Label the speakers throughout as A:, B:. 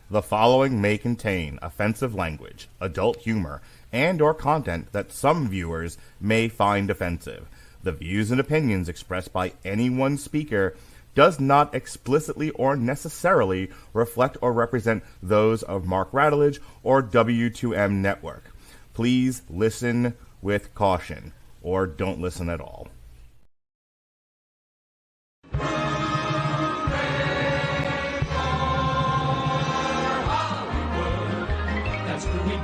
A: The following may contain offensive language, adult humor, and or content that some viewers may find offensive. The views and opinions expressed by any one speaker does not explicitly or necessarily reflect or represent those of Mark Radulich or W2M Network. Please listen with caution, or don't listen at all.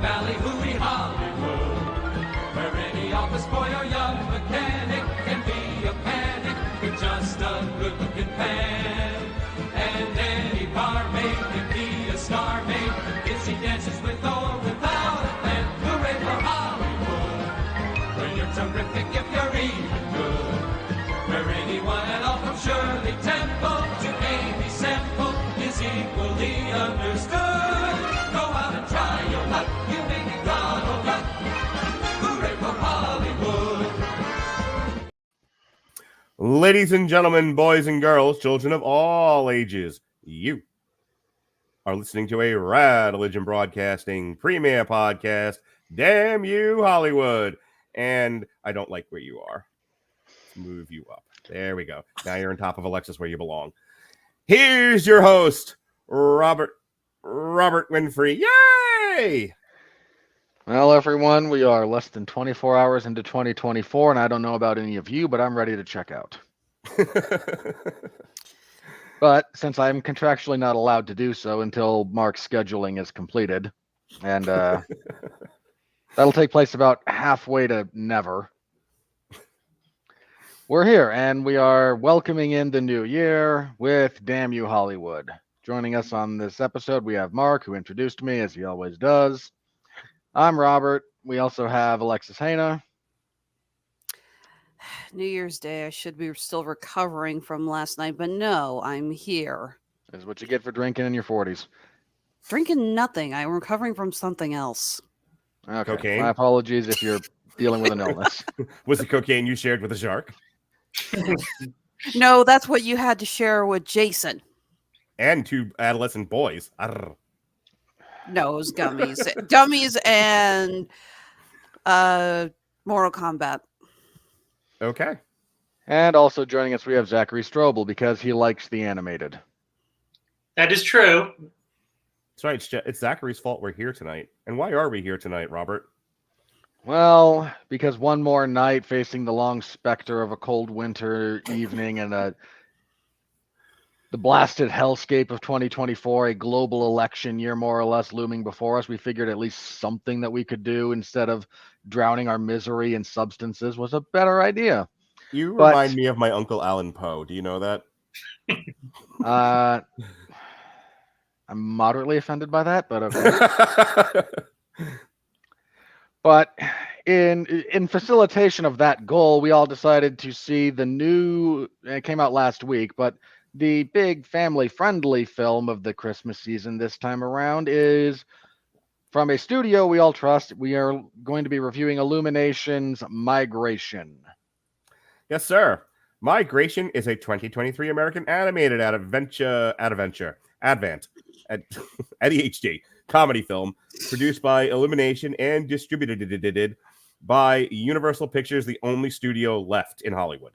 B: Valley, hooey, Hollywood, where any office boy or young mechanic can be a panic with just a good-looking pan. And any barmaid can be a star maid if she dances with or without a plan. Hooray for Hollywood, where you're terrific if you're even good, where anyone at all from Shirley Temple to Amy Semple is equally understood. Go out and try your luck.
A: Ladies and gentlemen, boys and girls, children of all ages, you are listening to a Radulich Broadcasting premiere podcast, Damn You Hollywood. And I don't like where you are. Let's move you up. There we go. Now you're on top of Alexis where you belong. Here's your host, Robert Winfree. Yay!
C: Well, everyone, we are less than 24 hours into 2024, and I don't know about any of you, but I'm ready to check out. But since I'm contractually not allowed to do so until Mark's scheduling is completed, and that'll take place about halfway to never, we're here, and we are welcoming in the new year with Damn You Hollywood. Joining us on this episode, we have Mark, who introduced me, as he always does. I'm Robert. We also have Alexis Hejna.
D: New Year's Day. I should be still recovering from last night, but no, I'm here.
C: This is what you get for drinking in your 40s.
D: Drinking nothing. I'm recovering from something else.
C: Okay.
A: Cocaine?
C: My apologies if you're dealing with an illness.
A: Was the cocaine you shared with a shark?
D: No, that's what you had to share with Jason.
A: And two adolescent boys. Arr.
D: No, it was gummies. Gummies and Mortal Kombat.
A: Okay.
C: And also joining us, we have Zachary Strobel, because he likes the animated.
E: That is true.
A: That's right. It's Zachary's fault we're here tonight. And why are we here tonight, Robert?
C: Well, because one more night facing the long specter of a cold winter evening and the blasted hellscape of 2024, a global election year more or less looming before us, we figured at least something that we could do instead of drowning our misery in substances was a better idea.
A: You remind me of my Uncle Alan Poe. Do you know that?
C: I'm moderately offended by that, but okay. But in facilitation of that goal, we all decided to see the new, it came out last week, but the big family-friendly film of the Christmas season this time around is from a studio we all trust. We are going to be reviewing Illumination's Migration.
A: Yes, sir. Migration is a 2023 American animated AdVent comedy film produced by Illumination and distributed by Universal Pictures, the only studio left in Hollywood.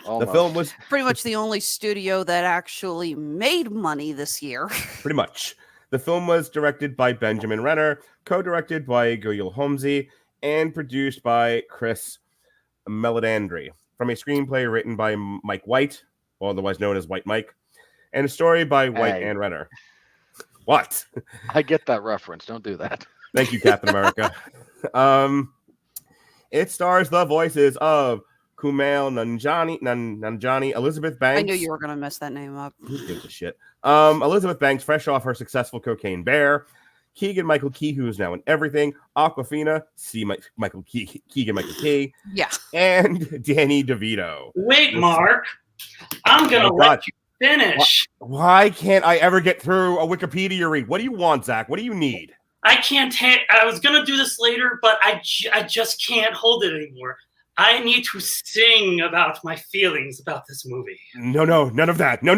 C: Almost.
A: The film was
D: Pretty much the only studio that actually made money this year.
A: pretty much. The film was directed by Benjamin Renner, co-directed by Guylo Homsy, and produced by Chris Meledandri, from a screenplay written by Mike White, otherwise known as White Mike, and a story by White and Renner. What?
C: I get that reference. Don't do that.
A: Thank you, Captain America. It stars the voices of Kumail Nanjiani, Elizabeth Banks.
D: I knew you were going to mess that name up.
A: Who gives a shit? Elizabeth Banks, fresh off her successful Cocaine Bear. Keegan-Michael Key, who is now in everything. Awkwafina, Keegan-Michael Key.
D: Yeah.
A: And Danny DeVito.
E: Wait, Mark. I'm going to let you finish.
A: Why can't I ever get through a Wikipedia read? What do you want, Zach? What do you need?
E: I can't I was going to do this later, but I just can't hold it anymore. I need to sing about my feelings about this movie.
A: No, none of that. No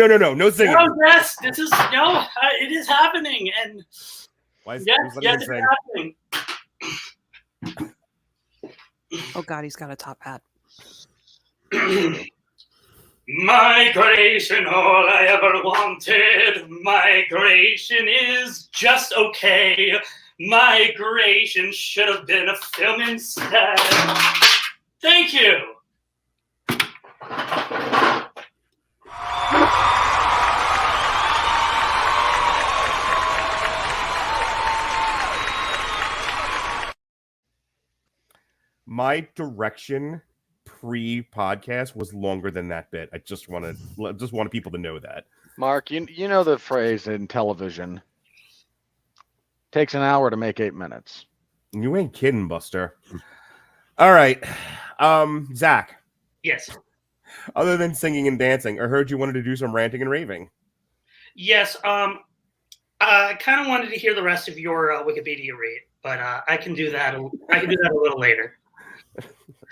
A: singing.
E: No, yes, this is it is happening, and
A: Why is,
E: yes,
A: who's letting him
E: it's
A: sing?
E: happening.
D: Oh God, he's got a top hat.
E: Migration, all I ever wanted. Migration is just okay. Migration should have been a film instead. Thank you.
A: My direction pre-podcast was longer than that bit. I just wanted people to know that.
C: Mark, you know the phrase in television. Takes an hour to make 8 minutes.
A: You ain't kidding, Buster. All right. Zach.
E: Yes.
A: Other than singing and dancing, I heard you wanted to do some ranting and raving.
E: Yes. I kind of wanted to hear the rest of your Wikipedia read, but I can do that. I can do that a little later.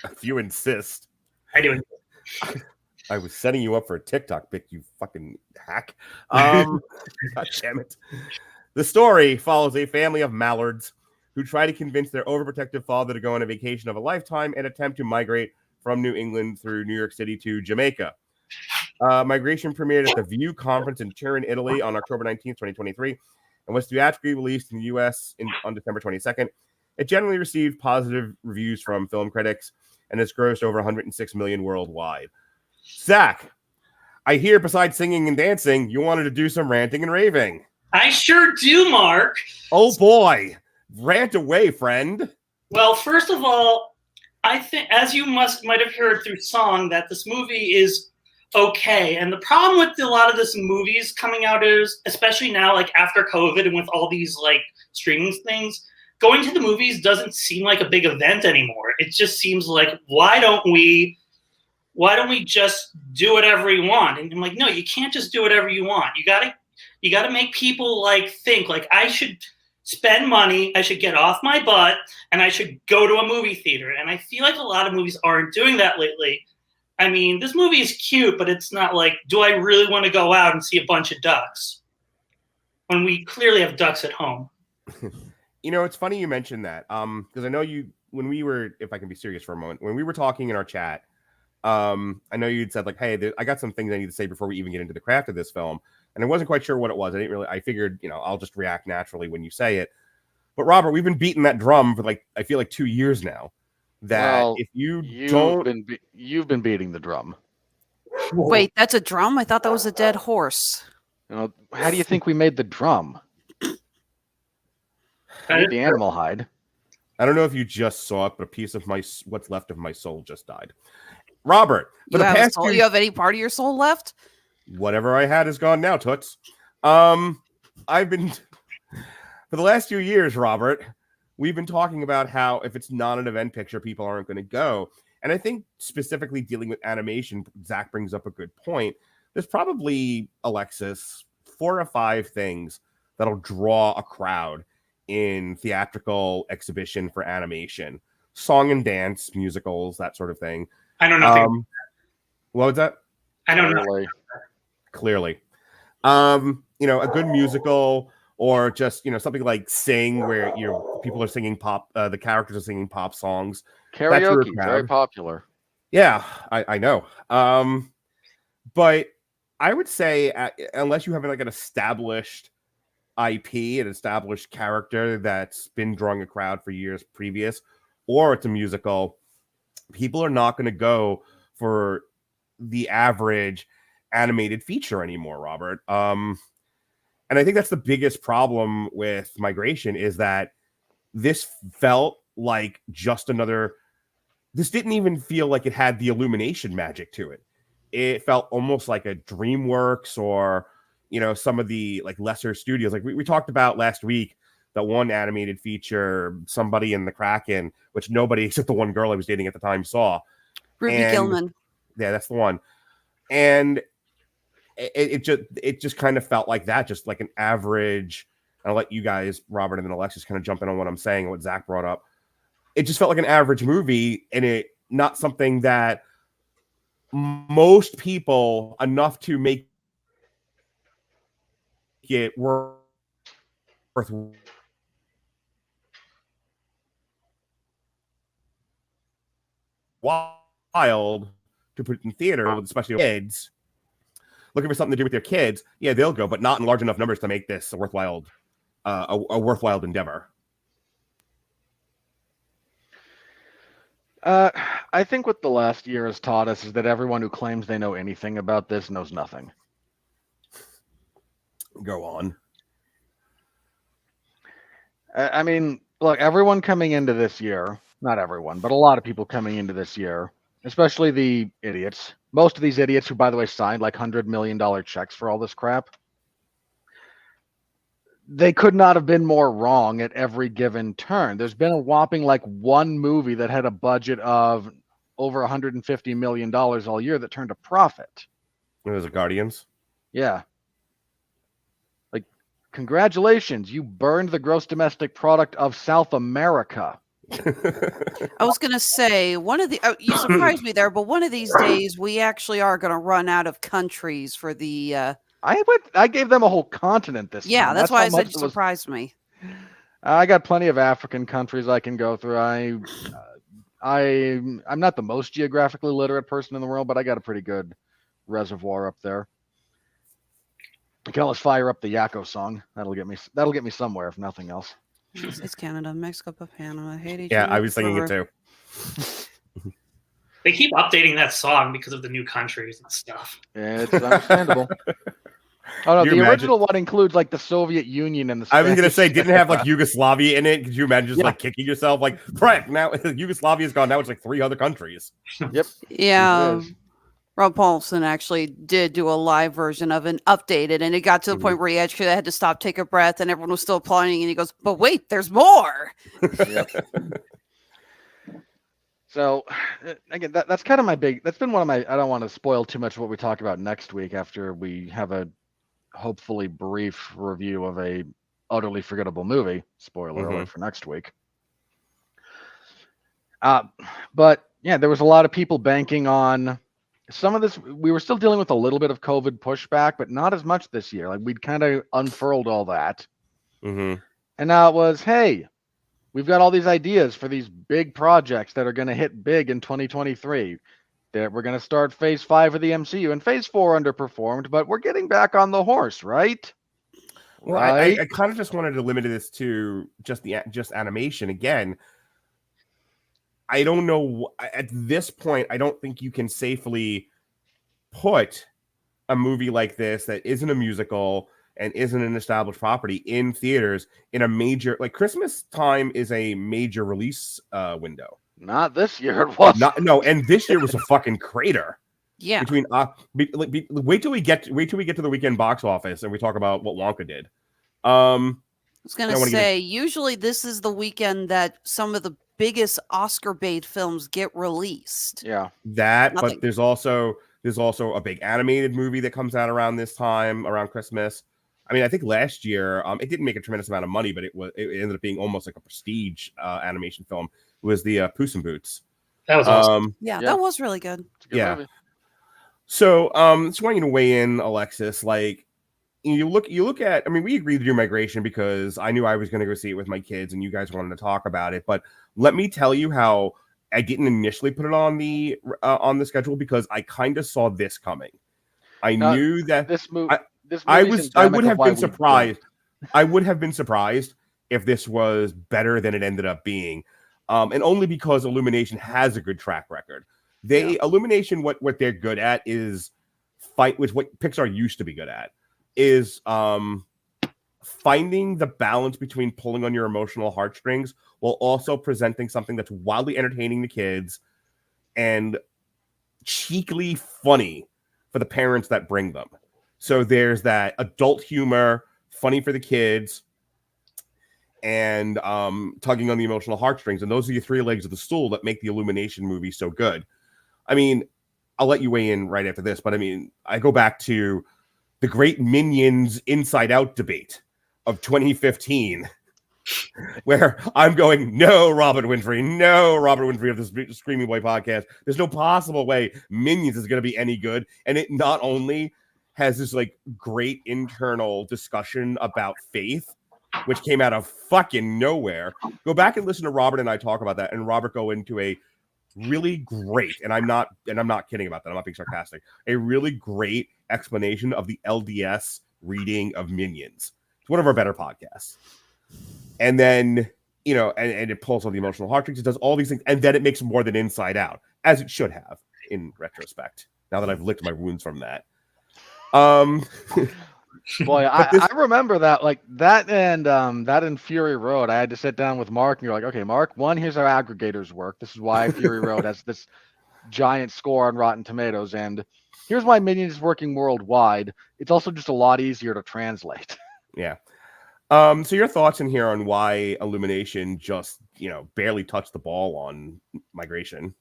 A: If you insist.
E: I do.
A: I was setting you up for a TikTok pic, you fucking hack. God damn it. The story follows a family of mallards who try to convince their overprotective father to go on a vacation of a lifetime and attempt to migrate from New England through New York City to Jamaica. Migration premiered at the View Conference in Turin, Italy on October 19th, 2023, and was theatrically released in the U.S. on December 22nd. It generally received positive reviews from film critics and has grossed over 106 million worldwide. Zach, I hear besides singing and dancing, you wanted to do some ranting and raving.
E: I sure do, Mark.
A: Oh boy, rant away, friend.
E: Well, first of all, I think, as you might have heard through song, that this movie is okay. And the problem with a lot of this movies coming out is, especially now, like after COVID and with all these like streaming things, going to the movies doesn't seem like a big event anymore. It just seems like, why don't we just do whatever we want? And I'm like, no, you can't just do whatever you want. You gotta make people like think like, I should spend money, I should get off my butt, and I should go to a movie theater. And I feel like a lot of movies aren't doing that lately. I mean, this movie is cute, but it's not like, do I really want to go out and see a bunch of ducks when we clearly have ducks at home?
A: You know, it's funny you mentioned that, because I know when we were, if I can be serious for a moment, when we were talking in our chat, I know you'd said like, hey, I got some things I need to say before we even get into the craft of this film, and I wasn't quite sure what it was. I figured, I'll just react naturally when you say it. But Robert, we've been beating that drum for I feel like 2 years now. That if you've
C: been beating the drum.
D: Wait, that's a drum? I thought that was a dead horse.
C: How do you think we made the drum? The animal hide.
A: I don't know if you just saw it, but a piece of what's left of my soul just died. Robert,
D: You have any part of your soul left?
A: Whatever I had is gone now, Toots. I've been for the last few years, Robert, we've been talking about how if it's not an event picture, people aren't going to go. And I think specifically dealing with animation, Zach brings up a good point. There's probably, Alexis, 4 or 5 things that'll draw a crowd in theatrical exhibition for animation. Song and dance, musicals, that sort of thing.
E: I know nothing.
A: What was that?
E: I don't know.
A: Clearly. A good musical, or just, something like Sing, where people are singing pop, the characters are singing pop songs.
C: Karaoke, very popular.
A: Yeah, I know. But I would say, unless you have like an established IP, an established character that's been drawing a crowd for years previous, or it's a musical, people are not going to go for the average animated feature anymore, Robert. And I think that's the biggest problem with Migration, is that this felt like just this didn't even feel like it had the Illumination magic to it. It felt almost like a DreamWorks or, some of the like lesser studios. Like we talked about last week, that one animated feature, Somebody in the Kraken, which nobody except the one girl I was dating at the time saw.
D: Ruby Gilman.
A: Yeah, that's the one. And it just kind of felt like that, just like an average. I'll let you guys, Robert and then Alexis, kind of jump in on what I'm saying and what Zach brought up. It just felt like an average movie, and it not something that most people enough to make it worthwhile to put it in theater, especially kids looking for something to do with their kids. Yeah, they'll go, but not in large enough numbers to make this a worthwhile endeavor.
C: I think what the last year has taught us is that everyone who claims they know anything about this knows nothing.
A: Go on.
C: I mean, look, everyone coming into this year, not everyone, but a lot of people coming into this year, especially the idiots, most of these idiots who, by the way, signed like $100 million checks for all this crap, they could not have been more wrong at every given turn. There's been a whopping like one movie that had a budget of over $150 million all year that turned a profit.
A: It was Guardians.
C: Yeah. Like, congratulations, you burned the gross domestic product of South America.
D: I was going to say, you surprised me there, but one of these days we actually are going to run out of countries for the...
C: I gave them a whole continent this time.
D: Yeah, that's why I
C: how
D: said
C: much
D: you
C: it was.
D: surprised me.
C: I got plenty of African countries I can go through. I'm not the most geographically literate person in the world, but I got a pretty good reservoir up there. I can always fire up the Yakko song. That'll get me somewhere, if nothing else.
D: It's Canada, Mexico, Panama, Haiti.
A: Yeah,
D: Jamaica,
A: I was singing it too.
E: They keep updating that song because of the new countries and stuff.
C: It's understandable. Oh no,
A: You
C: the
A: imagine-
C: original one includes like the Soviet Union and the.
A: I was going to
C: Spanish-
A: say, didn't it have like Yugoslavia in it? Could you imagine just
C: Yeah.
A: like kicking yourself? Like, frick, now Yugoslavia's gone. Now it's like 3 other countries.
C: Yep.
D: Yeah.
C: It is.
D: Rob Paulson actually did do a live version of an updated, and it got to the point where he actually had to stop, take a breath, and everyone was still applauding, and he goes, "But wait, there's more."
C: Yep. So, again, that's kind of my big. That's been one of my. I don't want to spoil too much of what we talk about next week after we have a hopefully brief review of a utterly forgettable movie. Spoiler alert for next week. But yeah, there was a lot of people banking on some of this. We were still dealing with a little bit of COVID pushback, but not as much this year. Like we'd kind of unfurled all that.
A: Mm-hmm.
C: And now it was, hey, we've got all these ideas for these big projects that are going to hit big in 2023. That we're going to start phase 5 of the MCU, and phase 4 underperformed, but we're getting back on the horse, right?
A: Well,
C: Right?
A: I kind of just wanted to limit this to just animation again. I don't know at this point. I don't think you can safely put a movie like this that isn't a musical and isn't an established property in theaters in a major, like Christmas time is a major release window.
C: Not this year. It was.
A: And this year was a fucking crater.
D: Yeah.
A: Between wait till we get to the weekend box office and we talk about what Wonka did.
D: I was going
A: I
D: to
A: wanna
D: say, usually this is the weekend that some of the biggest Oscar bait films get released.
C: Yeah.
A: That,
D: Nothing.
A: but there's also a big animated movie that comes out around this time, around Christmas. I mean, I think last year it didn't make a tremendous amount of money, but it ended up being almost like a prestige animation film. It was the Puss in Boots.
E: That was awesome.
D: Yeah,
C: Yeah.
D: that was really good.
C: It's a good
A: Yeah.
C: movie.
A: So, just want you to weigh in, Alexis. Like, you look at. I mean, we agreed to do Migration because I knew I was going to go see it with my kids, and you guys wanted to talk about it. But let me tell you how I didn't initially put it on the schedule because I kind of saw this coming. I knew that
C: This movie.
A: I would have been surprised. I would have been surprised if this was better than it ended up being, and only because Illumination has a good track record. Illumination, what they're good at is fight, which what Pixar used to be good at is finding the balance between pulling on your emotional heartstrings while also presenting something that's wildly entertaining to kids and cheekily funny for the parents that bring them. So there's that adult humor, funny for the kids, and tugging on the emotional heartstrings. And those are your 3 legs of the stool that make the Illumination movie so good. I mean, I'll let you weigh in right after this, but I mean, I go back to the great Minions Inside Out debate of 2015. where I'm going, no, Robert Winfree of the Screaming Boy podcast. There's no possible way Minions is going to be any good. And it not only has this like great internal discussion about faith, which came out of fucking nowhere. Go back and listen to Robert and I talk about that, and Robert go into a really great, and I'm not kidding about that. I'm not being sarcastic. A really great explanation of the LDS reading of Minions. It's one of our better podcasts. And then, you know, and it pulls on the emotional heartstrings. It does all these things, and then it makes more than Inside Out, as it should have in retrospect. Now that I've licked my wounds from that.
C: Boy, I remember that, like that and Fury Road. I had to sit down with Mark and you're like, okay, Mark, one, here's how aggregators work. This is why Fury Road has this giant score on Rotten Tomatoes, and here's why Minions is working worldwide. It's also just a lot easier to translate.
A: Yeah. So your thoughts in here on why Illumination just, you know, barely touched the ball on migration?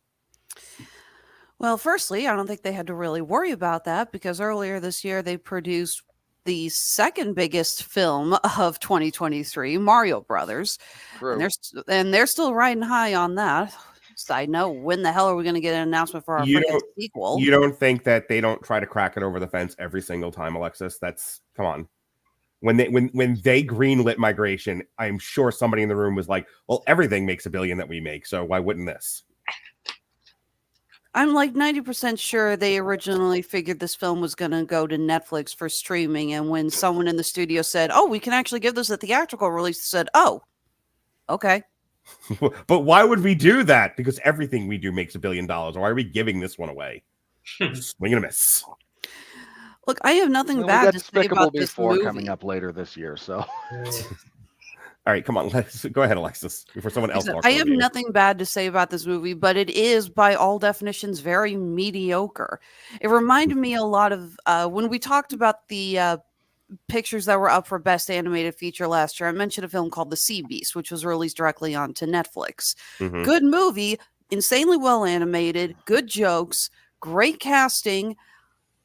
D: Well, firstly, I don't think they had to really worry about that because earlier this year they produced the second biggest film of 2023, Mario Brothers.
C: True.
D: And they're still riding high on that. Side note, when the hell are we going to get an announcement for our freaking sequel?
A: You don't think that they don't try to crack it over the fence every single time, Alexis? Come on. When they greenlit migration, I'm sure somebody in the room was like, well, everything makes $1 billion that we make, so why wouldn't this?
D: I'm like 90% sure they originally figured this film was going to go to Netflix for streaming. And when someone in the studio said, oh, we can actually give this a theatrical release, they said, oh, okay.
A: But why would we do that? Because everything we do makes $1 billion. Why are we giving this one away? Swing and a miss.
D: Look, I have nothing bad to say about this movie.
C: Coming up later this year, so...
A: All right, come on. Go ahead, Alexis, before someone else talks.
D: I have nothing bad to say about this movie, but it is, by all definitions, very mediocre. It reminded me a lot of when we talked about the pictures that were up for Best Animated Feature last year. I mentioned a film called The Sea Beast, which was released directly onto Netflix.
A: Mm-hmm.
D: Good movie, insanely well animated, good jokes, great casting,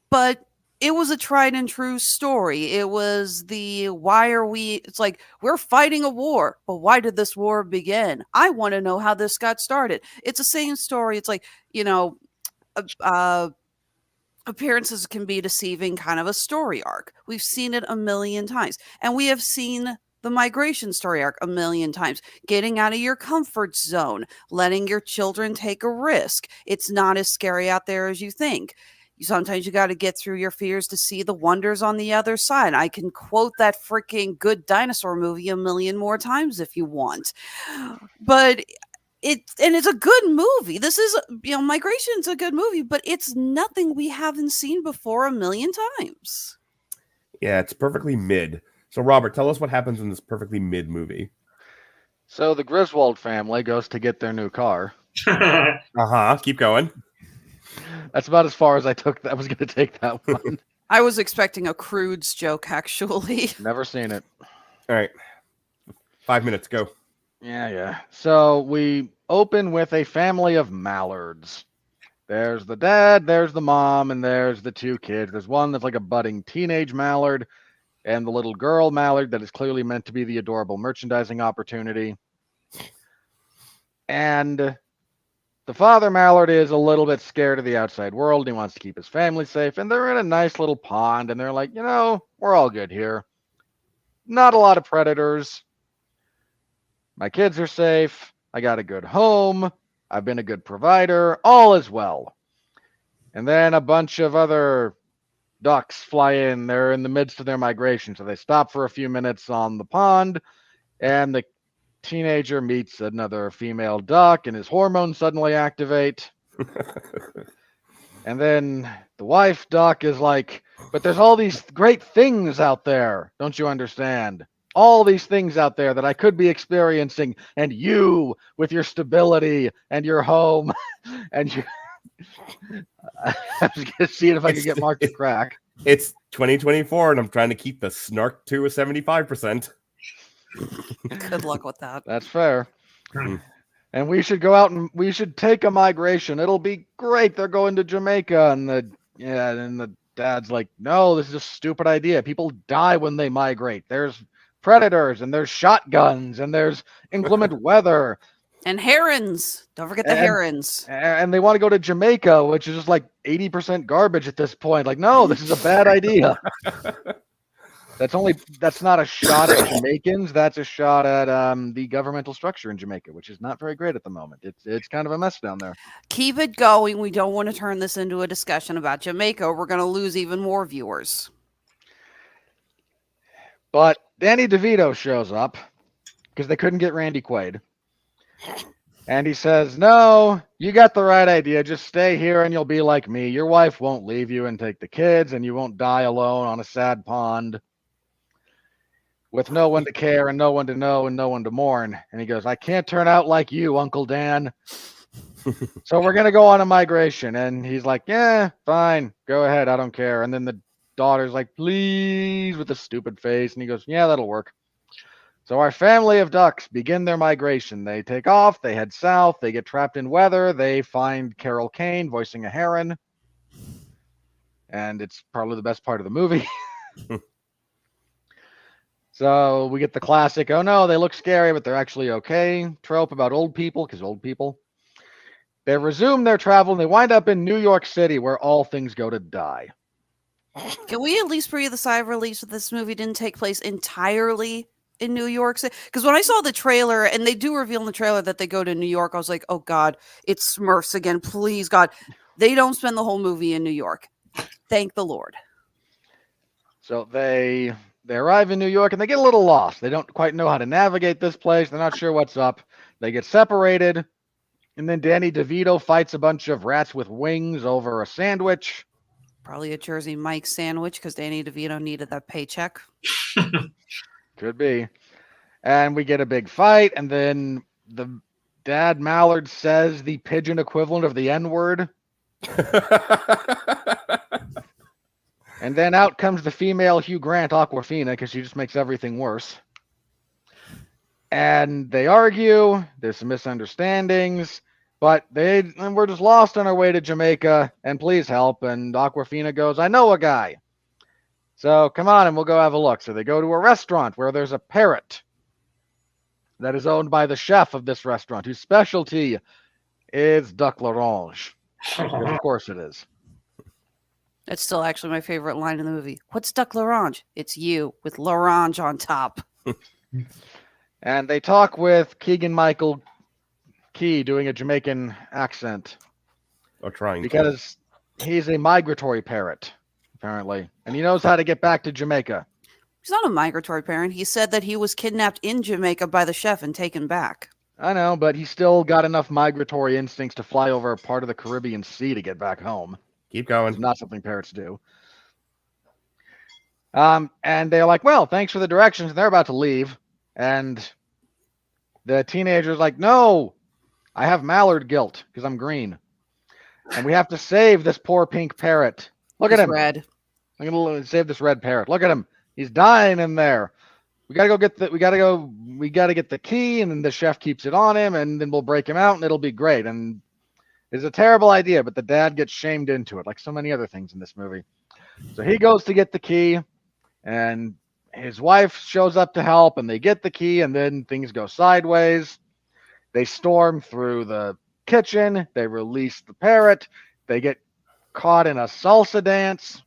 D: but it was a tried and true story. It was it's like, we're fighting a war, but why did this war begin? I want to know how this got started. It's the same story. It's like, you know, appearances can be deceiving, kind of a story arc. We've seen it 1,000,000 times. And we have seen the migration story arc 1,000,000 times. Getting out of your comfort zone, letting your children take a risk. It's not as scary out there as you think. Sometimes you got to get through your fears to see the wonders on the other side. I can quote that freaking Good Dinosaur movie 1,000,000 more times if you want. But it's a good movie. This is, you know, Migration's a good movie, but it's nothing we haven't seen before 1,000,000 times.
A: Yeah, it's perfectly mid. So, Robert, tell us what happens in this perfectly mid movie.
C: So the Griswold family goes to get their new car.
A: Keep going.
C: That's about as far as I was going to take that one.
D: I was expecting a Crude's joke, actually.
C: Never seen it.
A: All right. 5 minutes, go.
C: Yeah. So we open with a family of mallards. There's the dad, there's the mom, and there's the two kids. There's one that's like a budding teenage mallard, and the little girl mallard that is clearly meant to be the adorable merchandising opportunity. And the father mallard is a little bit scared of the outside world. He wants to keep his family safe. And they're in a nice little pond. And they're like, you know, we're all good here. Not a lot of predators. My kids are safe. I got a good home. I've been a good provider. All is well. And then a bunch of other ducks fly in. They're in the midst of their migration. So they stop for a few minutes on the pond. And the teenager meets another female duck and his hormones suddenly activate. And then the wife duck is like, but there's all these great things out there. Don't you understand? All these things out there that I could be experiencing, and you with your stability and your home and your I was gonna see if I could get Mark to crack.
A: It's 2024 and I'm trying to keep the snark to a 75%.
D: Good luck with that.
C: That's fair. And we should go out and we should take a migration. It'll be great. They're going to Jamaica. And the dad's like, no, this is a stupid idea. People die when they migrate. There's predators, and there's shotguns, and there's inclement weather.
D: And herons. Don't forget the herons.
C: And they want to go to Jamaica, which is just like 80% garbage at this point. Like, no, this is a bad idea. That's not a shot at Jamaicans. That's a shot at the governmental structure in Jamaica, which is not very great at the moment. It's kind of a mess down there.
D: Keep it going. We don't want to turn this into a discussion about Jamaica. We're going to lose even more viewers.
C: But Danny DeVito shows up because they couldn't get Randy Quaid. And he says, no, you got the right idea. Just stay here and you'll be like me. Your wife won't leave you and take the kids, and you won't die alone on a sad pond with no one to care and no one to know and no one to mourn. And he goes, I can't turn out like you, Uncle Dan. So we're going to go on a migration. And he's like, yeah, fine. Go ahead. I don't care. And then the daughter's like, please, with a stupid face. And he goes, yeah, that'll work. So our family of ducks begin their migration. They take off, they head south, they get trapped in weather, they find Carol Kane voicing a heron. And it's probably the best part of the movie. So we get the classic, oh no, they look scary, but they're actually okay trope about old people, because old people. They resume their travel and they wind up in New York City, where all things go to die.
D: Can we at least breathe a sigh of relief that this movie didn't take place entirely in New York City? Because when I saw the trailer, and they do reveal in the trailer that they go to New York, I was like, oh God, it's Smurfs again. Please, God. They don't spend the whole movie in New York. Thank the Lord.
C: So they arrive in New York and they get a little lost. They don't quite know how to navigate this place. They're not sure what's up. They get separated. And then Danny DeVito fights a bunch of rats with wings over a sandwich.
D: Probably a Jersey Mike's sandwich, because Danny DeVito needed that paycheck.
C: Could be. And we get a big fight, and then the dad Mallard says the pigeon equivalent of the N-word. And then out comes the female Hugh Grant, Awkwafina, because she just makes everything worse. And they argue. There's some misunderstandings. But we're just lost on our way to Jamaica, and please help. And Awkwafina goes, I know a guy. So come on and we'll go have a look. So they go to a restaurant where there's a parrot that is owned by the chef of this restaurant, whose specialty is duck l'orange. Of course it is.
D: That's still actually my favorite line in the movie. What's duck l'orange? It's you with l'orange on top.
C: And they talk with Keegan-Michael Key doing a Jamaican accent.
A: Or trying
C: because he's a migratory parrot, apparently. And he knows how to get back to Jamaica.
D: He's not a migratory parent. He said that he was kidnapped in Jamaica by the chef and taken back.
C: I know, but he's still got enough migratory instincts to fly over a part of the Caribbean Sea to get back home.
A: Keep going.
C: It's not something parrots do. And they're like, well, thanks for the directions. And they're about to leave. And the teenager's like, no, I have mallard guilt because I'm green. And we have to save this poor pink parrot. Look at him.
D: Red.
C: I'm going to save this red parrot. Look at him. He's dying in there. We got to get the key, and then the chef keeps it on him, and then we'll break him out, and it'll be great. And it's a terrible idea, but the dad gets shamed into it, like so many other things in this movie. So he goes to get the key, and his wife shows up to help, and they get the key, and then things go sideways. They storm through the kitchen. They release the parrot. They get caught in a salsa dance.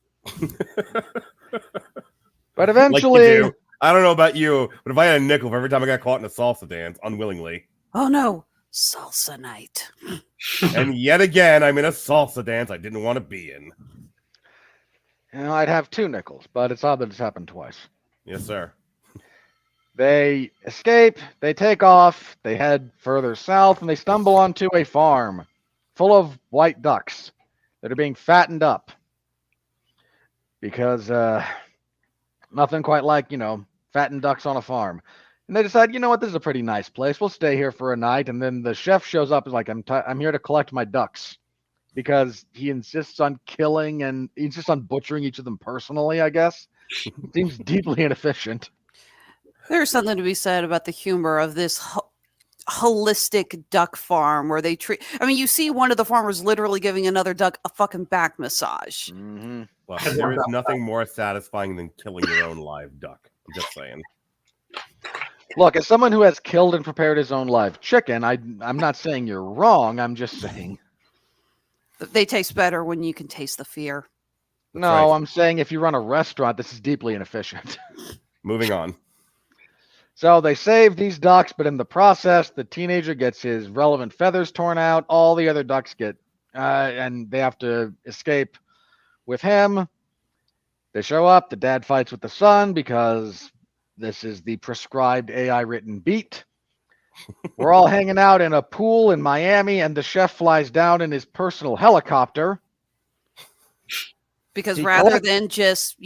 C: But eventually...
A: Like I don't know about you, but if I had a nickel for every time I got caught in a salsa dance, unwillingly.
D: Oh no, salsa night.
A: And yet again, I'm in a salsa dance I didn't want to be in.
C: You know, I'd have 2 nickels, but it's odd that it's happened twice.
A: Yes, sir.
C: They escape, they take off, they head further south, and they stumble onto a farm full of white ducks that are being fattened up. Because nothing quite like, fattened ducks on a farm. And they decide, you know what, this is a pretty nice place. We'll stay here for a night. And then the chef shows up and is like, I'm here to collect my ducks. Because he insists on killing and he insists on butchering each of them personally, I guess. It seems deeply inefficient.
D: There's something to be said about the humor of this holistic duck farm where they treat... I mean, you see one of the farmers literally giving another duck a fucking back massage.
C: Mm-hmm.
A: Well, there is nothing more satisfying than killing your own live duck. I'm just saying.
C: Look, as someone who has killed and prepared his own live chicken, I'm not saying you're wrong. I'm just saying.
D: They taste better when you can taste the fear.
C: No,
A: right.
C: I'm saying if you run a restaurant, this is deeply inefficient.
A: Moving on.
C: So they save these ducks, but in the process, the teenager gets his relevant feathers torn out. All the other ducks get, and they have to escape with him. They show up. The dad fights with the son because this is the prescribed AI written beat. We're all hanging out in a pool in Miami, and the chef flies down in his personal helicopter.
D: Because
C: He
D: rather
C: collects-
D: than just,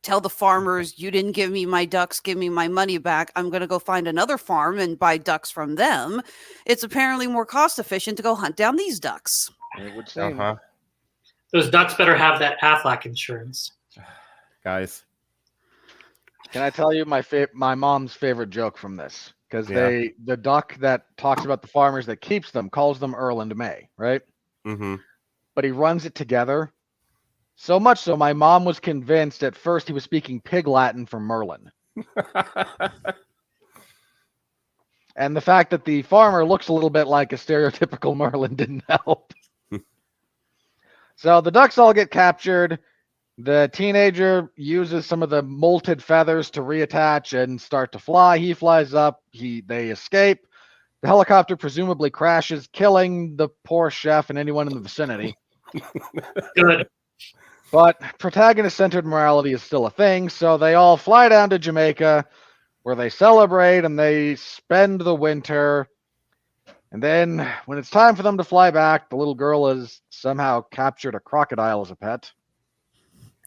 D: tell the farmers, you didn't give me my ducks, give me my money back, I'm going to go find another farm and buy ducks from them. It's apparently more cost efficient to go hunt down these ducks.
C: It would seem.
A: Uh-huh.
E: Those ducks better have that Aflac insurance.
A: Guys.
C: Can I tell you my mom's favorite joke from this? Because
A: Yeah.
C: the duck that talks about the farmers that keeps them calls them Earl and May, right?
A: Mm-hmm.
C: But he runs it together. So much so, my mom was convinced at first he was speaking Pig Latin for Merlin. And the fact that the farmer looks a little bit like a stereotypical Merlin didn't help. So the ducks all get captured. The teenager uses some of the molted feathers to reattach and start to fly. He flies up. They escape. The helicopter presumably crashes, killing the poor chef and anyone in the vicinity.
E: Good.
C: But protagonist-centered morality is still a thing, so they all fly down to Jamaica, where they celebrate and they spend the winter. And then, when it's time for them to fly back, the little girl has somehow captured a crocodile as a pet.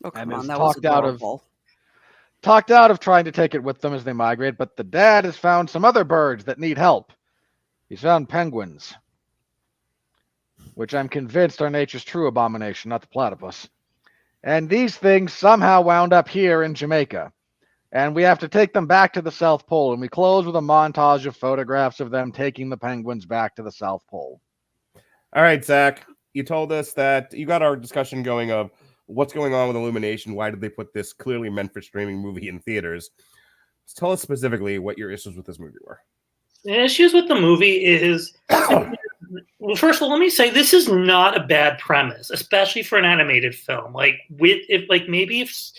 D: Oh,
C: And
D: come on,
C: is
D: that was
C: talked out of-
D: adorable.
C: Talked out of trying to take it with them as they migrate, but the dad has found some other birds that need help. He's found penguins, which I'm convinced are nature's true abomination, not the platypus. And these things somehow wound up here in Jamaica. And we have to take them back to the South Pole. And we close with a montage of photographs of them taking the penguins back to the South Pole.
A: All right, Zach, you told us that you got our discussion going of what's going on with Illumination. Why did they put this clearly meant for streaming movie in theaters? Just tell us specifically what your issues with this movie were.
E: The issues with the movie is, well, first of all, let me say this is not a bad premise, especially for an animated film. If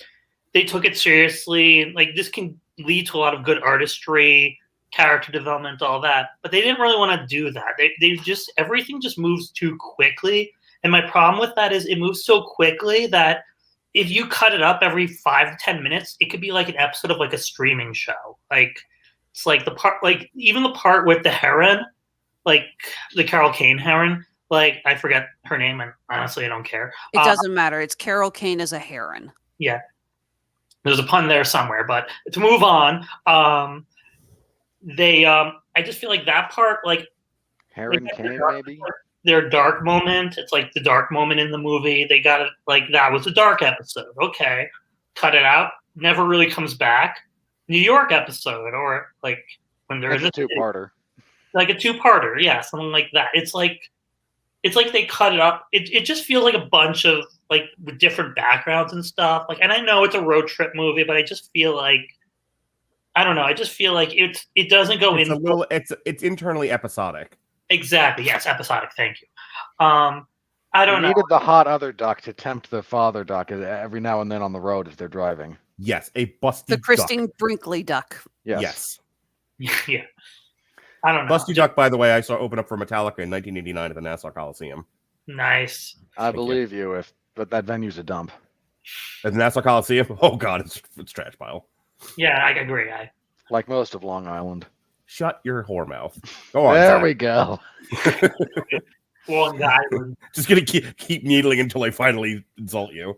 E: they took it seriously, this can lead to a lot of good artistry, character development, all that. But they didn't really want to do that. They just everything just moves too quickly. And my problem with that is it moves so quickly that if you cut it up every 5 to 10 minutes, it could be like an episode of a streaming show. It's like the part, even the part with the heron, the Carol Kane heron. I forget her name, and honestly, I don't care.
D: It doesn't matter. It's Carol Kane as a heron.
E: Yeah, there's a pun there somewhere. But to move on, I just feel like that part,
C: Heron Kane, maybe?
E: their dark moment. It's like the dark moment in the movie. They got it that was a dark episode. Okay, cut it out. Never really comes back. New York episode, or when they're
C: It's a two-parter.
E: Like a two-parter, yeah, something like that. It's like they cut it up. It just feels like a bunch of with different backgrounds and stuff. And I know it's a road trip movie, but I just feel I don't know. I just feel like it doesn't go
A: It's
E: in.
A: a little. It's internally episodic.
E: Exactly. Yes, episodic. Thank you. I don't know.
C: Needed the hot other duck to tempt the father duck every now and then on the road as they're driving.
A: Yes, a busty
D: The
A: duck.
D: Christine Brinkley duck.
C: Yes.
E: Yeah. I don't know.
A: Busty Duck, by the way, I saw open up for Metallica in 1989 at the Nassau Coliseum.
E: Nice.
C: I believe you, but that venue's a dump.
A: At the Nassau Coliseum? Oh, God, it's trash pile.
E: Yeah, I agree.
C: Like most of Long Island.
A: Shut your whore mouth. Go on,
C: There
A: Zach.
C: we go.
E: Long Island.
A: Just gonna keep needling until I finally insult you.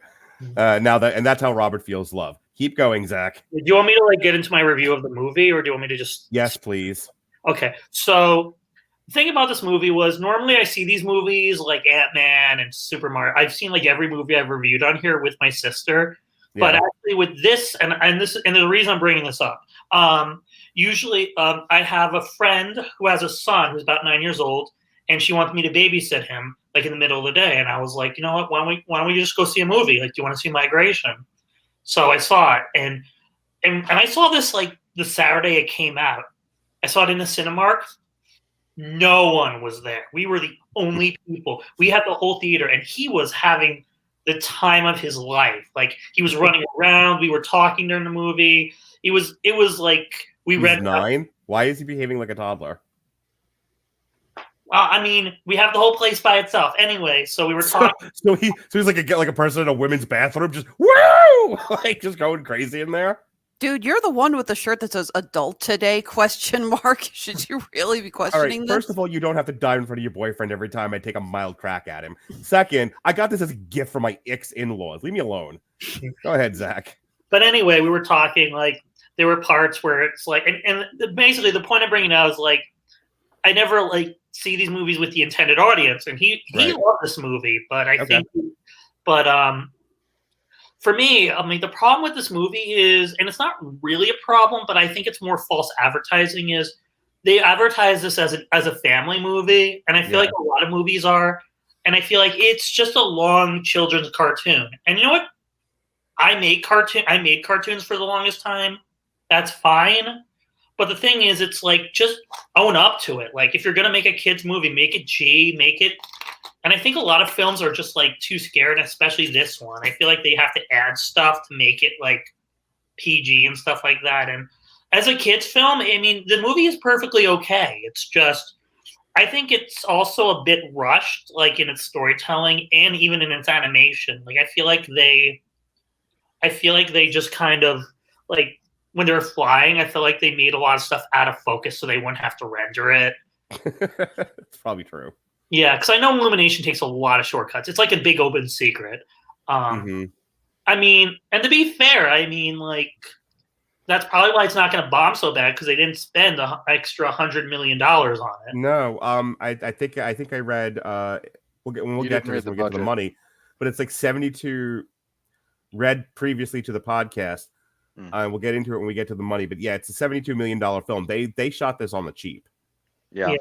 A: That's how Robert feels love. Keep going, Zach.
E: Do you want me to get into my review of the movie, or do you want me to just?
A: Yes, please.
E: Okay, so the thing about this movie was normally I see these movies like Ant-Man and Super Mario. I've seen every movie I've reviewed on here with my sister, but
A: Yeah.
E: actually with this and the reason I'm bringing this up, usually I have a friend who has a son who's about 9 years old, and she wants me to babysit him in the middle of the day, and I was like, you know what? Why don't we just go see a movie? Do you want to see Migration? So I saw it, and I saw this the Saturday it came out. I saw it in the Cinemark. No one was there. We were the only people. We had the whole theater, and he was having the time of his life. Like, he was running around. We were talking during the movie. It was like we read
A: 9. Why is he behaving like a toddler?
E: I mean, we have the whole place by itself. Anyway, so we were talking.
A: So he's like a person in a women's bathroom, just woo, like just going crazy in there.
D: Dude, you're the one with the shirt that says "adult today?" ? Should you really be questioning this?
A: First of all, you don't have to dive in front of your boyfriend every time I take a mild crack at him. Second, I got this as a gift from my ex-in-laws. Leave me alone. Go ahead, Zach.
E: But anyway, we were talking, like, there were parts where it's like, and basically the point I'm bringing out is, like, I never, like, see these movies with the intended audience, and he loved this movie, but I think, for me, I mean, the problem with this movie is, and it's not really a problem, but I think it's more false advertising, is they advertise this as a family movie, and I feel like a lot of movies are, and I feel like it's just a long children's cartoon. And you know what? I made cartoons for the longest time. That's fine. But the thing is, it's like, just own up to it. Like, if you're going to make a kid's movie, make it G, make it. And I think a lot of films are just, like, too scared, especially this one. I feel like they have to add stuff to make it, like, PG and stuff like that. And as a kid's film, I mean, the movie is perfectly okay. It's just, I think it's also a bit rushed, like, in its storytelling and even in its animation. Like, I feel like they just kind of, like, when they're flying, I feel like they made a lot of stuff out of focus so they wouldn't have to render it.
A: It's probably true.
E: Yeah, because I know Illumination takes a lot of shortcuts. It's like a big open secret. I mean, and to be fair, I mean, like, that's probably why it's not going to bomb so bad, because they didn't spend the extra $100 million on it.
A: No, I think I read. We'll get to this when we get to the money, but it's like 72. Read previously to the podcast. We'll get into it when we get to the money, but yeah, it's a $72 million film. They shot this on the cheap.
E: Yeah.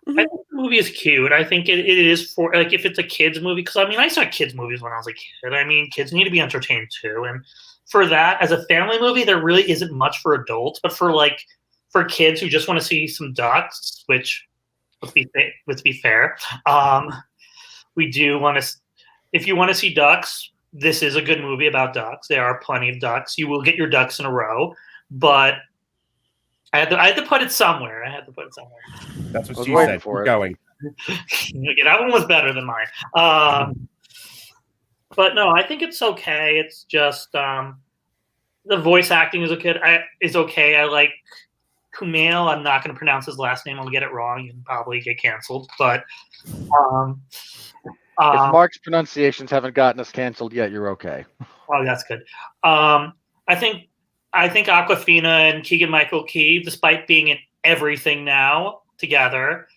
E: I think the movie is cute. I think it is for, like, if it's a kid's movie, because I mean, I saw kids movies when I was a kid. I mean, kids need to be entertained too, and for that, as a family movie, there really isn't much for adults, but for kids who just want to see some ducks, which let's be fair, we do want to. If you want to see ducks, this is a good movie about ducks. There are plenty of ducks. You will get your ducks in a row, but I had to put it somewhere.
A: That's what she said.
C: For it.
A: Going.
E: That one was better than mine. But no, I think it's okay. It's just the voice acting is okay. I like Kumail. I'm not going to pronounce his last name. I'll get it wrong and probably get canceled. But
C: if Mark's pronunciations haven't gotten us canceled yet, you're okay.
E: Oh, that's good. I think Awkwafina and Keegan-Michael Key, despite being in everything now together,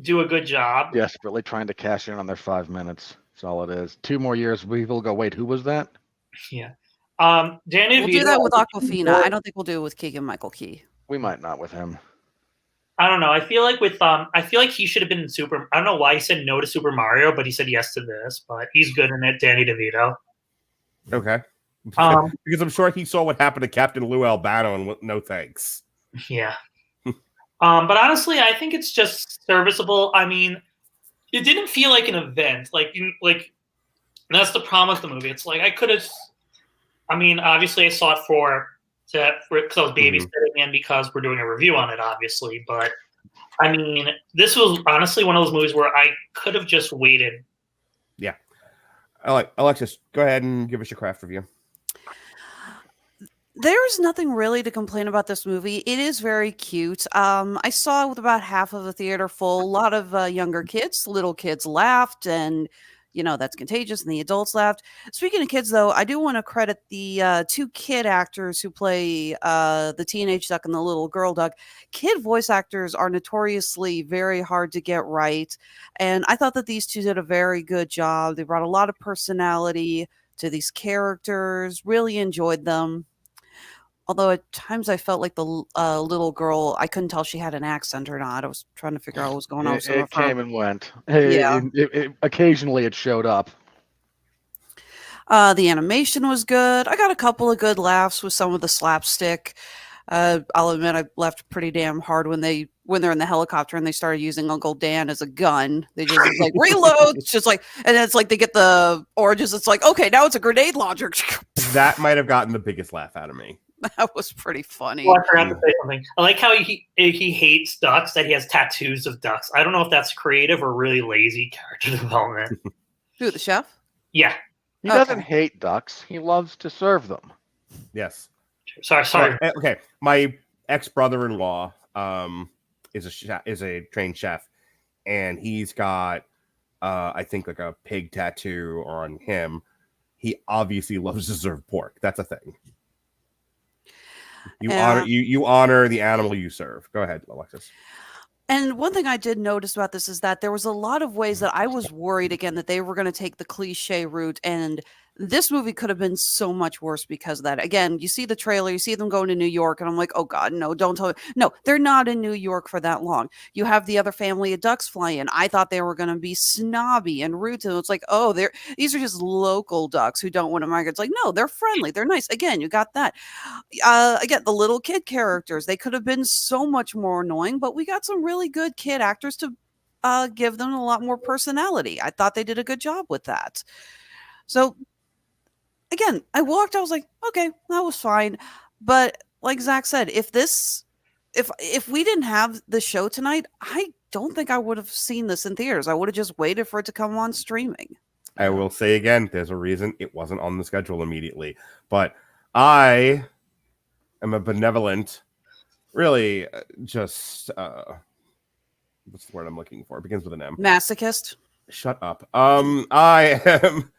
E: do a good job.
C: Desperately trying to cash in on their 5 minutes. That's all it is. 2 more years, we will go, wait, who was that?
E: Yeah. Danny DeVito,
D: we'll do that with Awkwafina. I don't think we'll do it with Keegan-Michael Key.
C: We might not with him.
E: I don't know. I feel like he should have been in Super. I don't know why he said no to Super Mario, but he said yes to this. But he's good in it, Danny DeVito.
A: Okay. Because I'm sure he saw what happened to Captain Lou Albano and no thanks.
E: Yeah. But honestly, I think it's just serviceable. I mean, it didn't feel like an event. Like that's the problem with the movie. It's like I could have. I mean, obviously, I saw it because I was babysitting and because we're doing a review on it, obviously. But I mean, this was honestly one of those movies where I could have just waited.
A: Yeah. Alexis, go ahead and give us your craft review.
D: There's nothing really to complain about this movie. It is very cute. I saw it with about half of the theater full. A lot of younger kids, little kids laughed, and that's contagious, and the adults laughed. Speaking of kids, though, I do want to credit the 2 kid actors who play the teenage duck and the little girl duck. Kid voice actors are notoriously very hard to get right, and I thought that these 2 did a very good job. They brought a lot of personality to these characters. Really enjoyed them. Although at times I felt like the little girl, I couldn't tell she had an accent or not. I was trying to figure out what was going on.
C: It came and went.
D: Yeah.
C: Occasionally it showed up.
D: The animation was good. I got a couple of good laughs with some of the slapstick. I'll admit I left pretty damn hard when they're in the helicopter and they started using Uncle Dan as a gun. They just it's like reload. It's just like, and then it's like they get the oranges. It's like, okay, now it's a grenade launcher.
A: That might have gotten the biggest laugh out of me.
D: That was pretty funny.
E: Well, I forgot to say something. I like how he hates ducks, that he has tattoos of ducks. I don't know if that's creative or really lazy character development.
D: Who, the chef?
E: Yeah.
C: He doesn't hate ducks. He loves to serve them.
A: Yes.
E: Sorry.
A: Okay. My ex-brother-in-law is a trained chef, and he's got I think like a pig tattoo on him. He obviously loves to serve pork. That's a thing. You honor the animal you serve. Go ahead, Alexis.
D: And one thing I did notice about this is that there was a lot of ways that I was worried again that they were going to take the cliche route, and this movie could have been so much worse because of that. Again, you see the trailer, you see them going to New York, and I'm like, oh God, no, don't tell me. No, they're not in New York for that long. You have the other family of ducks fly in. I thought they were going to be snobby and rude to them. It's like, oh, these are just local ducks who don't want to migrate. It's like, no, they're friendly. They're nice. Again, you got that. Again, the little kid characters, they could have been so much more annoying, but we got some really good kid actors to give them a lot more personality. I thought they did a good job with that. So again, I was like, okay, that was fine. But like Zach said, if we didn't have the show tonight, I don't think I would have seen this in theaters. I would have just waited for it to come on streaming.
A: I will say again, there's a reason it wasn't on the schedule immediately. But I am a benevolent, really just what's the word I'm looking for? It begins with an M.
D: Masochist.
A: Shut up. I am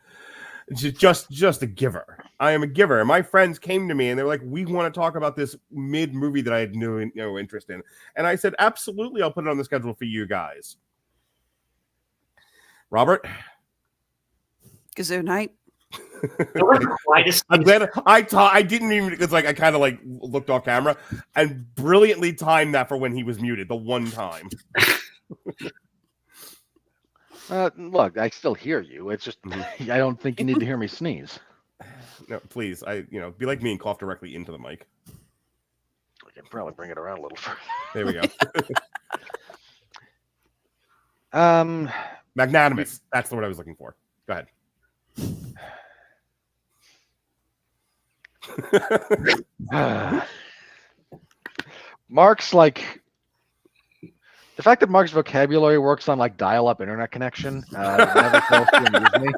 A: just a giver. I am a giver. My friends came to me and they're like, we want to talk about this mid movie that I had no interest in. And I said, absolutely, I'll put it on the schedule for you guys. Robert?
D: Kazoo night.
A: I'm glad I didn't even, it's like I kind of like looked off camera and brilliantly timed that for when he was muted the one time.
C: Look, I still hear you. It's just I don't think you need to hear me sneeze.
A: No, please. Be like me and cough directly into the mic.
C: I can probably bring it around a little further.
A: There we go. Magnanimous. That's the word I was looking for. Go ahead.
C: Mark's like the fact that Mark's vocabulary works on like dial-up internet connection never fails to amuse me.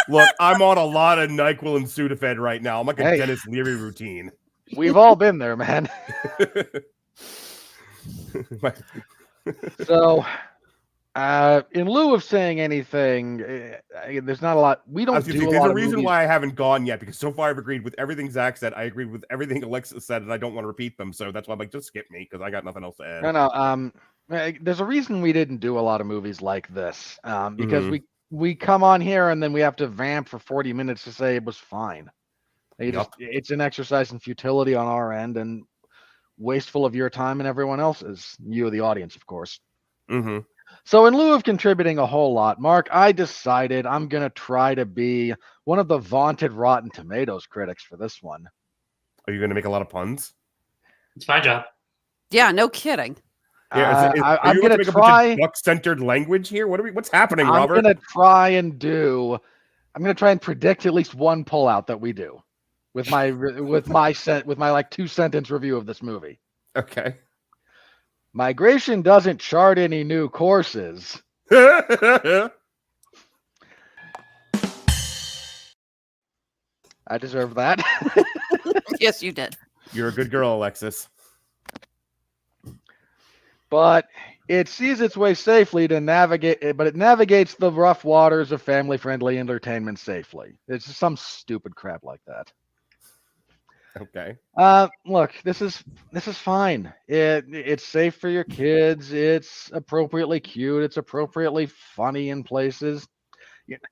A: Look, I'm on a lot of NyQuil and Sudafed right now. I'm like a Dennis Leary routine.
C: We've all been there, man. So, in lieu of saying anything, there's not a lot. We don't do a lot.
A: There's a
C: of
A: reason
C: movies.
A: why I haven't gone yet, because so far I've agreed with everything Zach said. I agreed with everything Alexis said, and I don't want to repeat them. So that's why I'm like, just skip me, because I got nothing else to add.
C: No. There's a reason we didn't do a lot of movies like this, because we come on here and then we have to vamp for 40 minutes to say it was fine. It's an exercise in futility on our end and wasteful of your time and everyone else's. You, the audience, of course.
A: Mm-hmm.
C: So in lieu of contributing a whole lot, Mark, I decided I'm going to try to be one of the vaunted Rotten Tomatoes critics for this one.
A: Are you going to make a lot of puns?
E: It's my job.
D: Yeah, no kidding.
A: Yeah,
C: I'm going to try
A: duck-centered language here. What's happening, Robert?
C: I'm going to try and predict at least one pullout that we do with my like 2-sentence review of this movie.
A: Okay.
C: Migration doesn't chart any new courses. I deserve that.
D: Yes, you did.
A: You're a good girl, Alexis.
C: But it sees its way safely to navigate, but it navigates the rough waters of family-friendly entertainment safely. It's just some stupid crap like that.
A: Okay.
C: Look, this is fine. It's safe for your kids. It's appropriately cute. It's appropriately funny in places.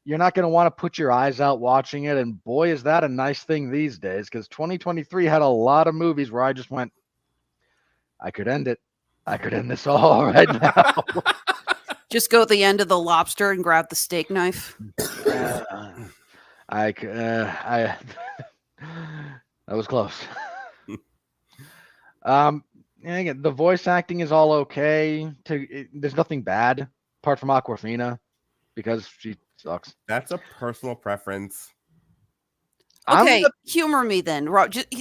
C: You're not going to want to put your eyes out watching it. And boy, is that a nice thing these days, because 2023 had a lot of movies where I just went, I could end it. I could end this all right now.
D: Just go at the end of the lobster and grab the steak knife.
C: That was close. And again, the voice acting is all okay. There's nothing bad apart from Awkwafina because she sucks.
A: That's a personal preference.
D: Okay, humor me then.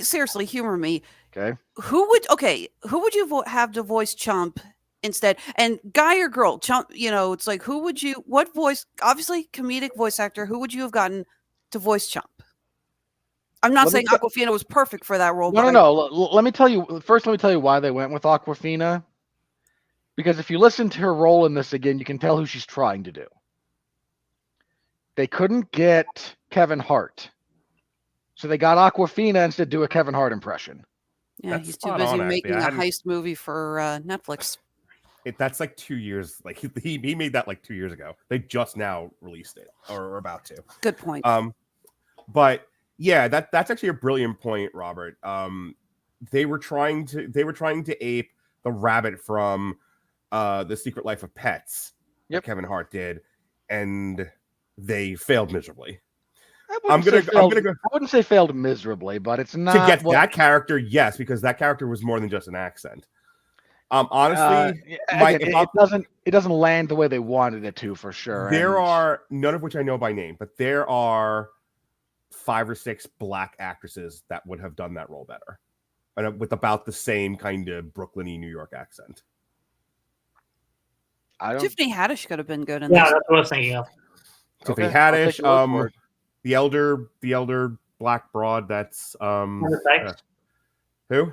D: Seriously, humor me.
C: Okay.
D: Who would you have to voice Chump instead? And guy or girl, Chump, it's like, what voice, obviously comedic voice actor, who would you have gotten to voice Chump? I'm not saying Awkwafina was perfect for that role.
C: No. Let me tell you why they went with Awkwafina. Because if you listen to her role in this again, you can tell who she's trying to do. They couldn't get Kevin Hart. So they got Awkwafina instead to do a Kevin Hart impression.
D: Yeah,
A: That's
D: he's too busy making a heist movie for Netflix.
A: That's like 2 years. Like he made that like 2 years ago. They just now released it or are about to.
D: Good point.
A: But yeah, that's actually a brilliant point, Robert. They were trying to ape the rabbit from The Secret Life of Pets.
C: Yep.
A: That Kevin Hart did, and they failed miserably.
C: I wouldn't say failed miserably, but it's not
A: to get that character. Yes, because that character was more than just an accent. Honestly,
C: it doesn't land the way they wanted it to, for sure.
A: There are none of which I know by name, but there are 5 or 6 black actresses that would have done that role better, and with about the same kind of Brooklyn-y New York accent.
D: Tiffany Haddish could have been good in
E: this.
D: Yeah,
E: that's what I was thinking of.
A: Tiffany Haddish, the elder black broad. That's
E: Wanda Sykes.
A: Who?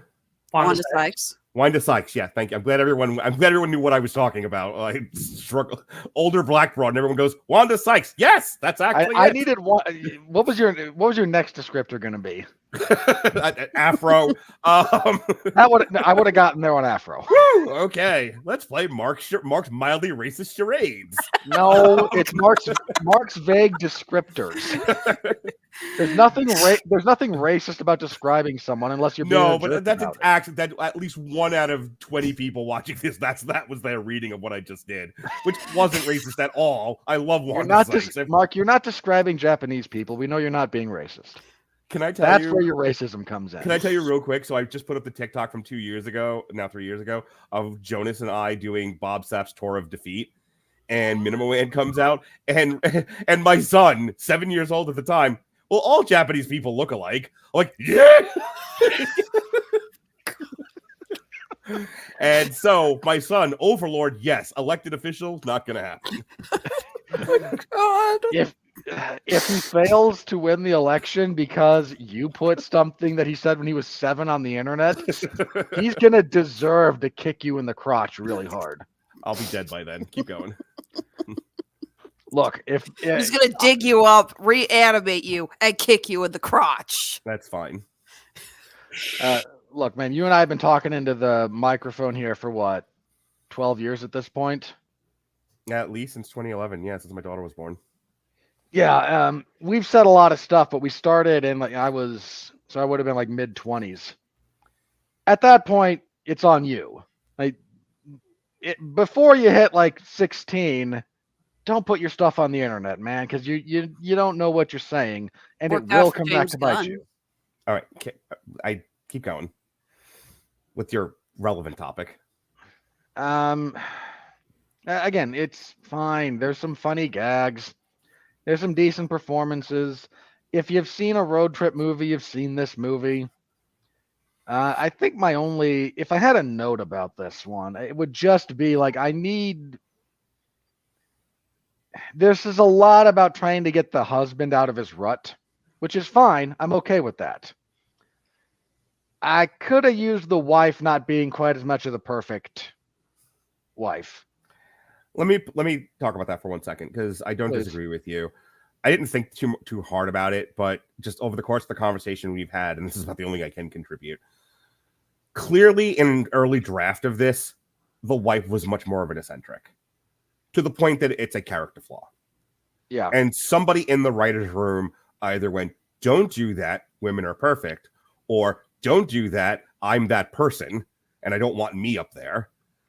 D: Wanda Sykes.
A: Wanda Sykes. Yeah, thank you. I'm glad everyone knew what I was talking about. I struggle. Older black broad, and everyone goes Wanda Sykes. Yes, that's actually.
C: I needed one. What was your next descriptor going to be?
A: Afro.
C: I would have gotten there on Afro.
A: Woo, okay, let's play Mark's mildly racist charades.
C: No, it's Mark's vague descriptors. There's nothing racist about describing someone unless you're being
A: but that's an accent that at least 1 out of 20 people watching this that was their reading of what I just did, which wasn't racist at all. I love Wanda Sykes.
C: Mark, you're not describing Japanese people. We know you're not being racist.
A: Can I tell you?
C: That's where your racism comes in.
A: Can I tell you real quick? So I just put up the TikTok from 3 years ago, of Jonas and I doing Bob Sapp's Tour of Defeat, and Minimum Man comes out, and my son, 7 years old at the time, well, all Japanese people look alike. I'm like, yeah. And so my son, Overlord, yes, elected official, not gonna happen.
D: God.
C: If he fails to win the election because you put something that he said when he was 7 on the internet, he's going to deserve to kick you in the crotch really hard.
A: I'll be dead by then. Keep going.
C: Look, if
D: he's going to dig you up, reanimate you, and kick you in the crotch.
A: That's fine.
C: Look, man, you and I have been talking into the microphone here for what, 12 years at this point?
A: Yeah, at least since 2011. Yeah, since my daughter was born.
C: Yeah, we've said a lot of stuff, but we started in I would have been like mid-20s. At that point, it's on you. Before you hit like 16, don't put your stuff on the internet, man, because you don't know what you're saying, and it will come back to bite you.
A: All right, I keep going with your relevant topic.
C: Again, it's fine. There's some funny gags. There's some decent performances. If you've seen a road trip movie, you've seen this movie. I think if I had a note about this one, it would just be like, this is a lot about trying to get the husband out of his rut, which is fine. I'm okay with that. I could have used the wife not being quite as much of the perfect wife.
A: Let me talk about that for 1 second, because I don't disagree with you. I didn't think too hard about it, but just over the course of the conversation we've had, and this is about the only thing I can contribute. Clearly, in an early draft of this, the wife was much more of an eccentric, to the point that it's a character flaw.
C: Yeah.
A: And somebody in the writer's room either went, "Don't do that, women are perfect," or "Don't do that, I'm that person, and I don't want me up there."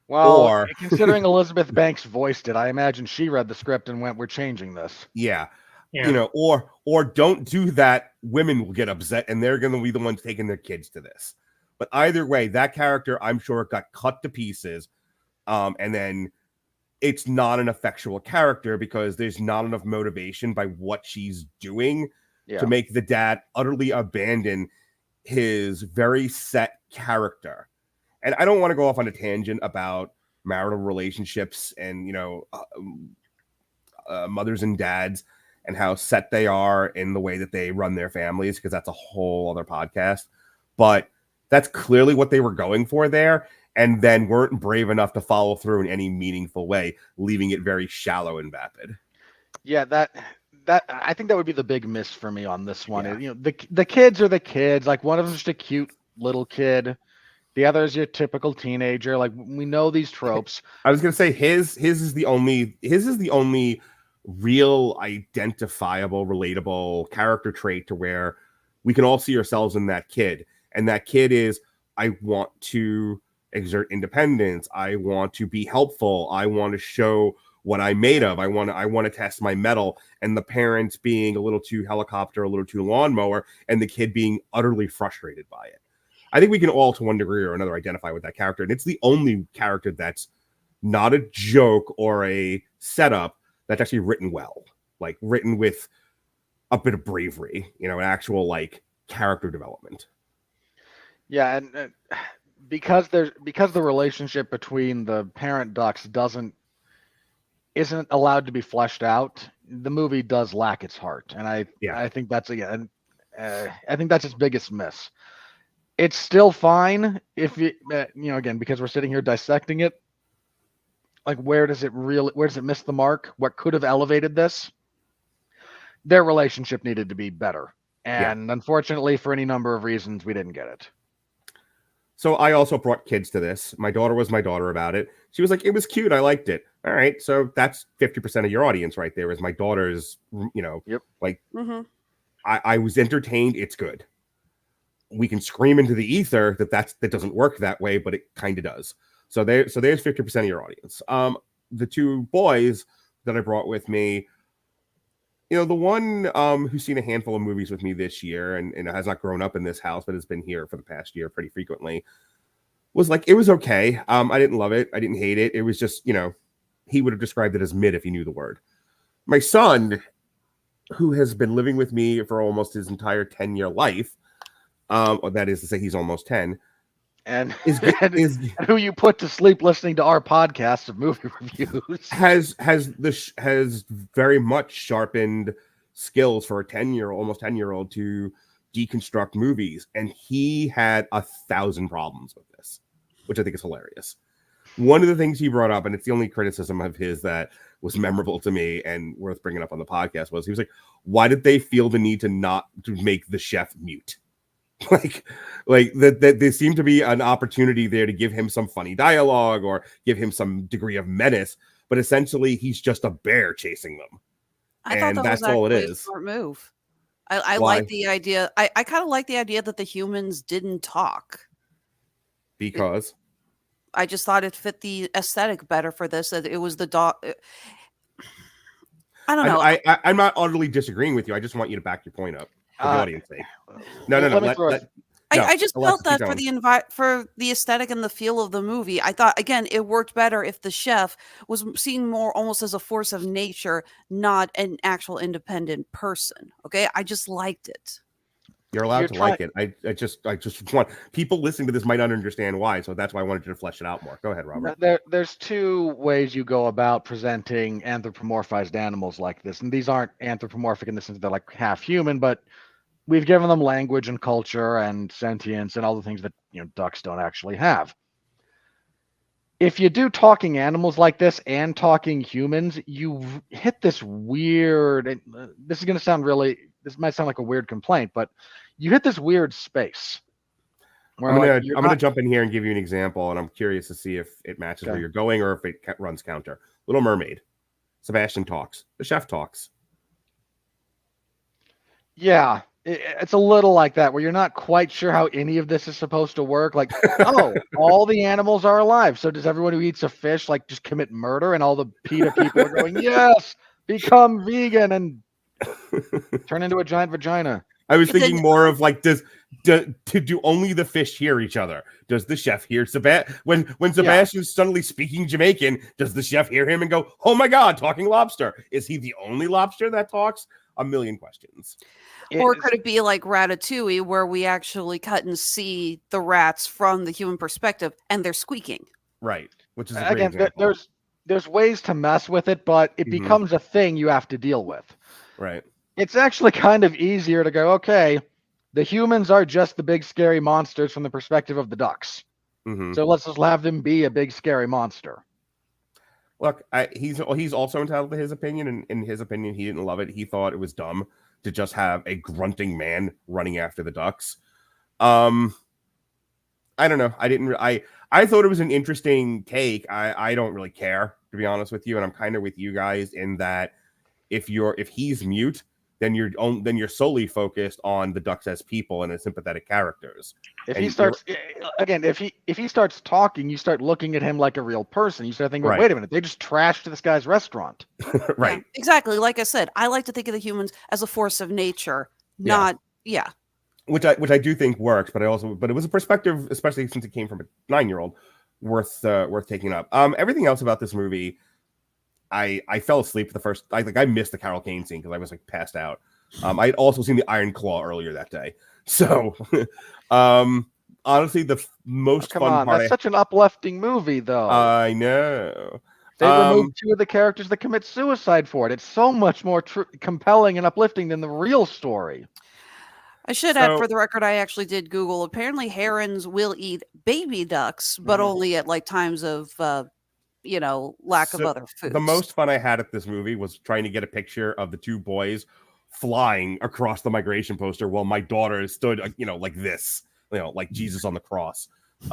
C: Well, considering Elizabeth Banks voiced it, I imagine she read the script and went, "We're changing this."
A: Yeah. Or "Don't do that, women will get upset, and they're going to be the ones taking their kids to this." But either way, that character, I'm sure, got cut to pieces. And then it's not an effectual character because there's not enough motivation by what she's doing to make the dad utterly abandon his very set character. And I don't want to go off on a tangent about marital relationships and, mothers and dads and how set they are in the way that they run their families, because that's a whole other podcast. But that's clearly what they were going for there, and then weren't brave enough to follow through in any meaningful way, leaving it very shallow and vapid.
C: Yeah, that I think that would be the big miss for me on this one. Yeah. The kids are the kids. Like, one of them's just a cute little kid. The other is your typical teenager. Like, we know these tropes.
A: I was gonna say his is the only real identifiable, relatable character trait to where we can all see ourselves in that kid. And that kid is, I want to exert independence. I want to be helpful. I want to show what I'm made of. I want to test my mettle. And the parents being a little too helicopter, a little too lawnmower, and the kid being utterly frustrated by it. I think we can all, to one degree or another, identify with that character. And it's the only character that's not a joke or a setup that's actually written well, like written with a bit of bravery, an actual like character development.
C: Yeah, and because the relationship between the parent ducks isn't allowed to be fleshed out, the movie does lack its heart, and I think that's I think that's its biggest miss. It's still fine if you again, because we're sitting here dissecting it. Like, where does it miss the mark? What could have elevated this? Their relationship needed to be better. And unfortunately, for any number of reasons, we didn't get it.
A: So I also brought kids to this. My daughter was my daughter about it. She was like, it was cute. I liked it. All right. So that's 50% of your audience right there is my daughter's, I was entertained. It's good. We can scream into the ether that doesn't work that way, but it kind of does. So there's 50% of your audience. The two boys that I brought with me, the one who's seen a handful of movies with me this year and has not grown up in this house, but has been here for the past year pretty frequently, was like, it was okay. I didn't love it. I didn't hate it. It was just, he would have described it as mid if he knew the word. My son, who has been living with me for almost his entire 10-year life, or that is to say he's almost 10,
C: and who you put to sleep listening to our podcast of movie reviews, has very much sharpened skills for a almost 10-year-old to deconstruct movies, and he had 1,000 problems with this, which I think is hilarious. One of the things he brought up, and it's the only criticism of his that was memorable to me and worth bringing up on the podcast, was he was like, why did they feel the need to make the chef mute? Like that there seemed to be an opportunity there to give him some funny dialogue or give him some degree of menace, but essentially he's just a bear chasing them.
D: I thought that's all it is. A smart move. I like the idea. I kind of like the idea that the humans didn't talk.
A: Because?
D: I just thought it fit the aesthetic better for this. That it was the dog. I don't know.
A: I'm not utterly disagreeing with you. I just want you to back your point up. For the audience sake. No.
D: I just felt that for the aesthetic and the feel of the movie, I thought, again, it worked better if the chef was seen more almost as a force of nature, not an actual independent person. Okay, I just liked it.
A: You're allowed to like it. I just want people listening to this might not understand why, so that's why I wanted you to flesh it out more. Go ahead, Robert.
C: There's two ways you go about presenting anthropomorphized animals like this, and these aren't anthropomorphic in the sense they're like half human, but we've given them language and culture and sentience and all the things that ducks don't actually have. If you do talking animals like this and talking humans, you hit this weird. This might sound like a weird complaint, but you hit this weird space.
A: I'm gonna jump in here and give you an example, and I'm curious to see if it matches where you're going or if it runs counter. Little Mermaid. Sebastian talks. The chef talks.
C: Yeah. It's a little like that, where you're not quite sure how any of this is supposed to work. Like, all the animals are alive. So does everyone who eats a fish just commit murder? And all the PETA people are going, yes, become vegan and turn into a giant vagina.
A: I was
D: But then-
A: thinking more of like, do only the fish hear each other? Does the chef hear when Sebastian's suddenly speaking Jamaican? Does the chef hear him and go, "Oh my God, talking lobster"? Is he the only lobster that talks? A million questions.
D: Or could it be like Ratatouille, where we actually cut and see the rats from the human perspective, and they're squeaking?
A: Right, which is a great
C: again,
A: example.
C: there's ways to mess with it, but it becomes a thing you have to deal with.
A: Right.
C: It's actually kind of easier to go, okay, the humans are just the big scary monsters from the perspective of the ducks.
A: Mm-hmm.
C: So let's just have them be a big scary monster.
A: Look, he's also entitled to his opinion, and in his opinion, he didn't love it. He thought it was dumb to just have a grunting man running after the ducks. I don't know. I thought it was an interesting take. I don't really care, to be honest with you, and I'm kind of with you guys in that if he's mute, then you're solely focused on the ducks as people and as sympathetic characters.
C: If
A: And
C: he starts again, if he starts talking, you start looking at him like a real person. You start thinking,
A: Right.
C: wait a minute, they just trashed this guy's restaurant.
A: Right.
D: Yeah, exactly. Like I said, I like to think of the humans as a force of nature, not
A: Which I do think works, but it was a perspective, especially since it came from a 9-year-old, worth taking up. Everything else about this movie, I fell asleep the first. I missed the Carol Kane scene because I was like passed out. I'd also seen the Iron Claw earlier that day, so honestly, the most fun part.
C: That's such an uplifting movie, though.
A: I know.
C: They removed 2 of the characters that commit suicide for it. It's so much more compelling and uplifting than the real story.
D: I should add, for the record, I actually did Google. Apparently, herons will eat baby ducks, but only at like times of, lack of other foods.
A: The most fun I had at this movie was trying to get a picture of the 2 boys flying across the migration poster while my daughter stood, like this, like Jesus on the cross. With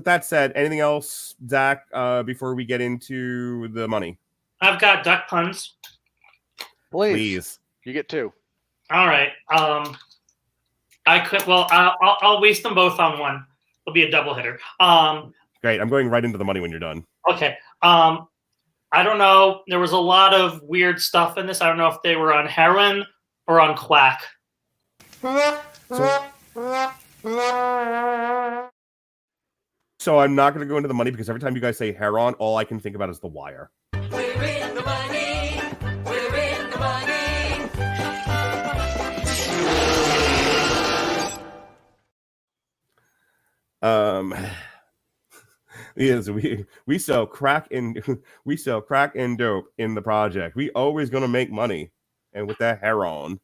A: that said, anything else, Zach, before we get into the money?
E: I've got duck puns.
C: Please. You get 2.
E: All right. I'll waste them both on one. It'll be a double hitter.
A: Great. I'm going right into the money when you're done.
E: Okay. I don't know. There was a lot of weird stuff in this. I don't know if they were on heroin or on quack.
A: So I'm not going to go into the money because every time you guys say heron, all I can think about is The Wire.
B: We're in the money. We're in the money.
A: Yes, we sell crack and dope in the project. We always gonna make money, and with that heron,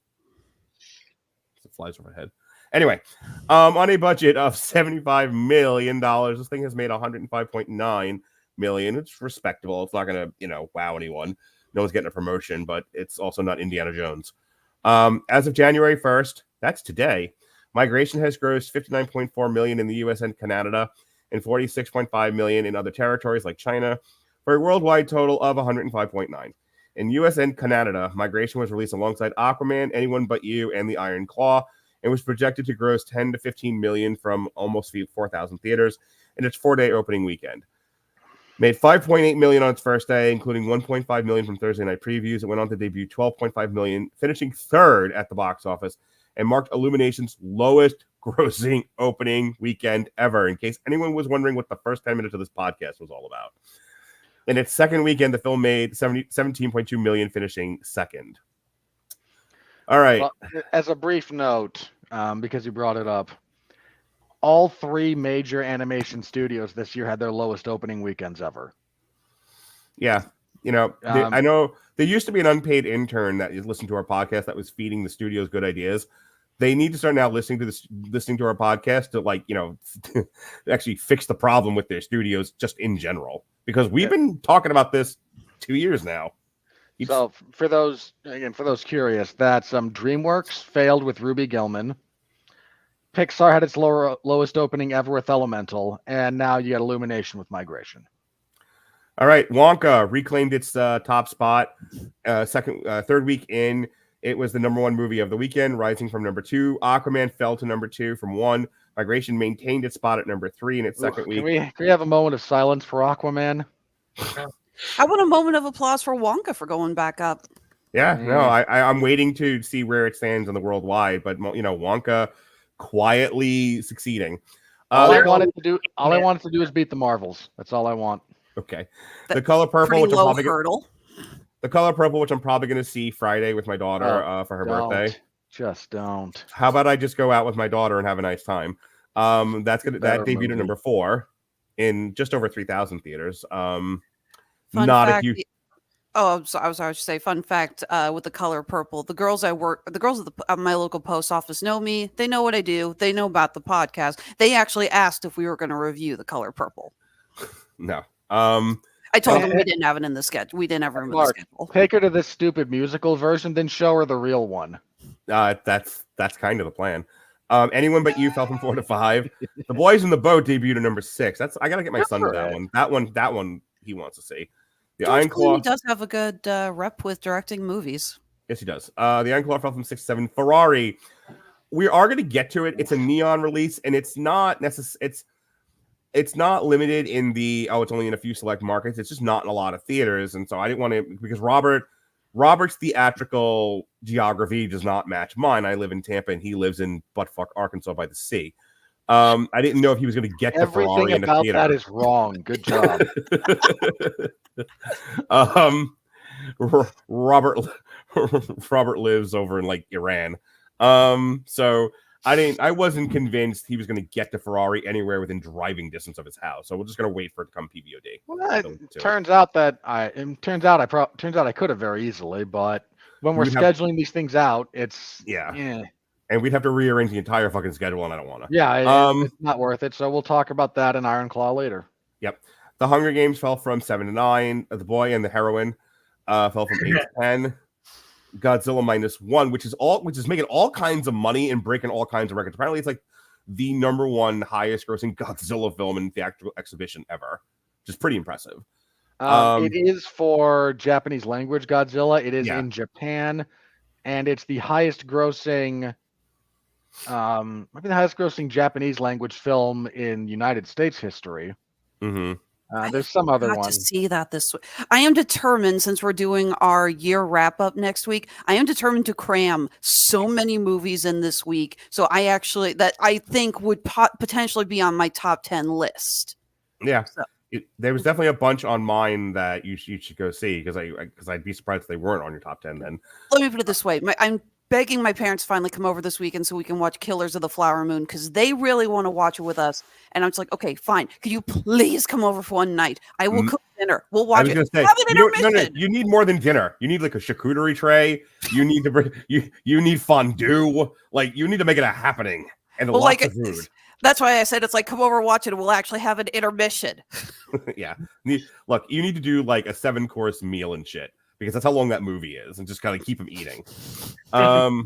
A: it flies over my head. Anyway, on a budget of $75 million, this thing has made $105.9 million. It's respectable. It's not gonna wow anyone. No one's getting a promotion, but it's also not Indiana Jones. As of January 1st, that's today, Migration has grossed $59.4 million in the U.S. and Canada, and $46.5 million in other territories like China, for a worldwide total of $105.9. In U.S. and Canada, Migration was released alongside Aquaman, Anyone But You, and The Iron Claw, and was projected to gross 10 to 15 million from almost 4,000 theaters in its 4-day opening weekend. Made $5.8 million on its first day, including $1.5 million from Thursday night previews. It went on to debut $12.5 million, finishing 3rd at the box office, and marked Illumination's lowest grossing opening weekend ever, in case anyone was wondering what the first 10 minutes of this podcast was all about. In its second weekend, the film made $17.2 million, finishing 2nd. All right.
C: Well, as a brief note, because you brought it up, all 3 major animation studios this year had their lowest opening weekends ever.
A: Yeah. I know there used to be an unpaid intern that listened to our podcast that was feeding the studios good ideas. They need to start now listening to our podcast to actually fix the problem with their studios just in general, because we've been talking about this 2 years now.
C: So for those curious, that's DreamWorks failed with Ruby Gillman. Pixar had its lowest opening ever with Elemental, and now you got Illumination with Migration.
A: All right, Wonka reclaimed its top spot. Third week in, it was the number 1 movie of the weekend, rising from number 2. Aquaman fell to number 2 from 1. Migration maintained its spot at number 3 in its second week.
C: Can we have a moment of silence for Aquaman?
D: I want a moment of applause for Wonka for going back up.
A: Yeah, no, I'm waiting to see where it stands in the worldwide, but Wonka quietly succeeding.
C: All I wanted to do is beat the Marvels. That's all I want.
A: Okay, the color purple, which
D: low hurdle.
A: The color purple, which I'm probably going to see Friday with my daughter for her birthday.
C: Just don't.
A: How about I just go out with my daughter and have a nice time? That debuted at number 4 in just over 3,000 theaters.
D: Fun fact, I was sorry to say. Fun fact with the color purple, the girls at my local post office know me. They know what I do. They know about the podcast. They actually asked if we were going to review the color purple.
A: No.
D: I told them we didn't have it in the sketch. We didn't have room in the schedule.
C: Take her to this stupid musical version, then show her the real one.
A: That's kind of the plan. Anyone But You fell from 4 to 5. The Boys in the Boat debuted at number 6. I gotta get my son to that one. That one he wants to see. The Iron Claw
D: does have a good rep with directing movies.
A: Yes, he does. The Iron Claw fell from 6 to 7. Ferrari. We are going to get to it. It's a neon release, and it's not necessary. It's not limited in the it's only in a few select markets. It's just not in a lot of theaters, and so I didn't want to, because Robert's theatrical geography does not match mine. I live in Tampa, and he lives in buttfuck Arkansas by the sea. I didn't know if he was going to get the Ferrari in the theater.
C: Everything about that is wrong. Good job.
A: Robert lives over in like Iran. So I wasn't convinced he was going to get the Ferrari anywhere within driving distance of his house. So we're just going to wait for it to come PVOD.
C: Well, turns out I could have very easily, but when we're scheduling these things out, it's
A: and we'd have to rearrange the entire fucking schedule, and I don't want to.
C: Yeah, it's not worth it. So we'll talk about that in Iron Claw later.
A: Yep. The Hunger Games fell from 7 to 9. The Boy and the Heroine fell from 8 to 10. Godzilla -1, which is making all kinds of money and breaking all kinds of records. Apparently, it's like the number 1 highest grossing Godzilla film in theatrical exhibition ever, which is pretty impressive.
C: It is for Japanese language Godzilla. It is in Japan, and it's the highest grossing. Maybe the highest grossing Japanese language film in United States history.
A: Mm-hmm.
C: There's some other one.
D: To see that this week. I am determined, since we're doing our year wrap up next week, I am determined to cram so many movies in this week. So I think would potentially be on my top 10 list.
A: Yeah. So. There was definitely a bunch on mine that you should go see, because I'd be surprised if they weren't on your top 10 then.
D: Let me put it this way. I'm begging my parents to finally come over this weekend so we can watch Killers of the Flower Moon, because they really want to watch it with us. And I'm just like, okay, fine. Could you please come over for one night? I will cook dinner. We'll watch it.
A: Say,
D: have an intermission.
A: No, you need more than dinner. You need like a charcuterie tray. You need you need fondue. Like, you need to make it a happening, and lots of food.
D: That's why I said it's like, come over, watch it, and we'll actually have an intermission.
A: Yeah. Look, you need to do like a 7-course meal and shit, because that's how long that movie is, and just kind of keep them eating. All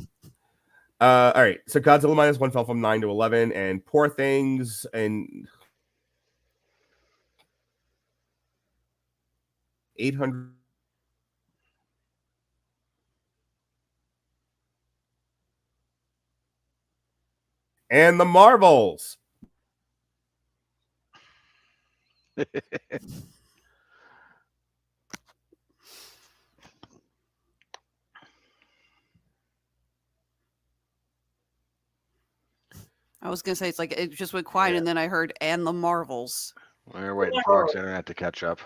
A: right. So Godzilla -1 fell from 9 to 11, and Poor Things and 800. And the Marvels.
D: I was gonna say, it's like it just went quiet, and then I heard "and the Marvels."
C: We're waiting for our internet to catch up.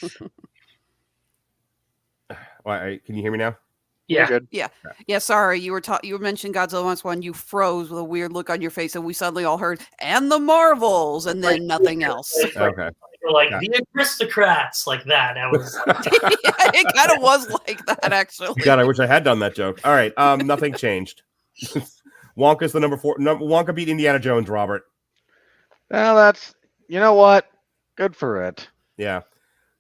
A: Can you hear me now?
E: Yeah.
C: Good.
D: Yeah. Sorry, you were mentioning Godzilla -1. You froze with a weird look on your face, and we suddenly all heard "and the Marvels," and then nothing else.
A: Okay.
E: Like the aristocrats, like that. That was.
D: Yeah, it kind of was like that, actually.
A: God, I wish I had done that joke. All right. Nothing changed. Wonka's the number 4. Wonka beat Indiana Jones, Robert.
C: Well, you know what? Good for it.
A: Yeah.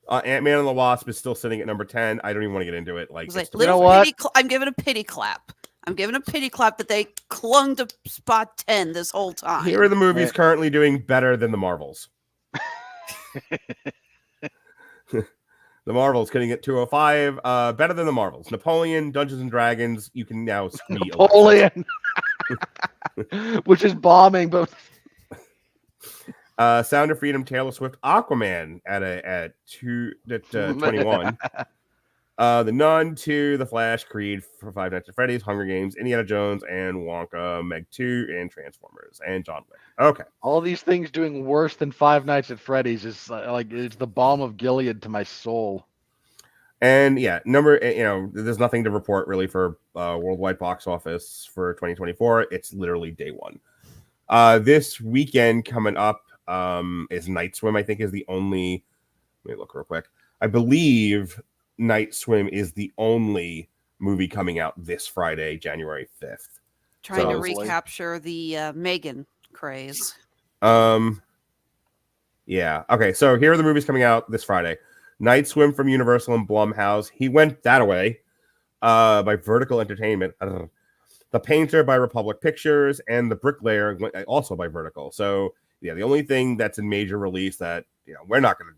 A: Ant-Man and the Wasp is still sitting at number 10. I don't even want to get into it.
C: You know what?
D: I'm giving a pity clap. That they clung to spot 10 this whole time.
A: Here are the movies currently doing better than the Marvels. The Marvels getting at 205. Better than the Marvels. Napoleon, Dungeons and Dragons. You can now squeal.
C: Napoleon, which is bombing, but
A: Sound of Freedom, Taylor Swift, Aquaman at 21. The Nun 2, The Flash, Creed for Five Nights at Freddy's, Hunger Games, Indiana Jones, and Wonka, Meg 2, and Transformers, and John Wick. Okay.
C: All these things doing worse than Five Nights at Freddy's is like it's the balm of Gilead to my soul.
A: And yeah, there's nothing to report really for worldwide box office for 2024. It's literally day one. This weekend coming up is Night Swim. I think is the only. Let me look real quick. I believe Night Swim is the only movie coming out this Friday, January 5th.
D: Trying to recapture the Megan craze.
A: Yeah. Okay. So here are the movies coming out this Friday. Night Swim from Universal and Blumhouse. He Went That Away by Vertical Entertainment. The Painter by Republic Pictures, and The Bricklayer also by Vertical. So yeah, the only thing that's in major release that we're not gonna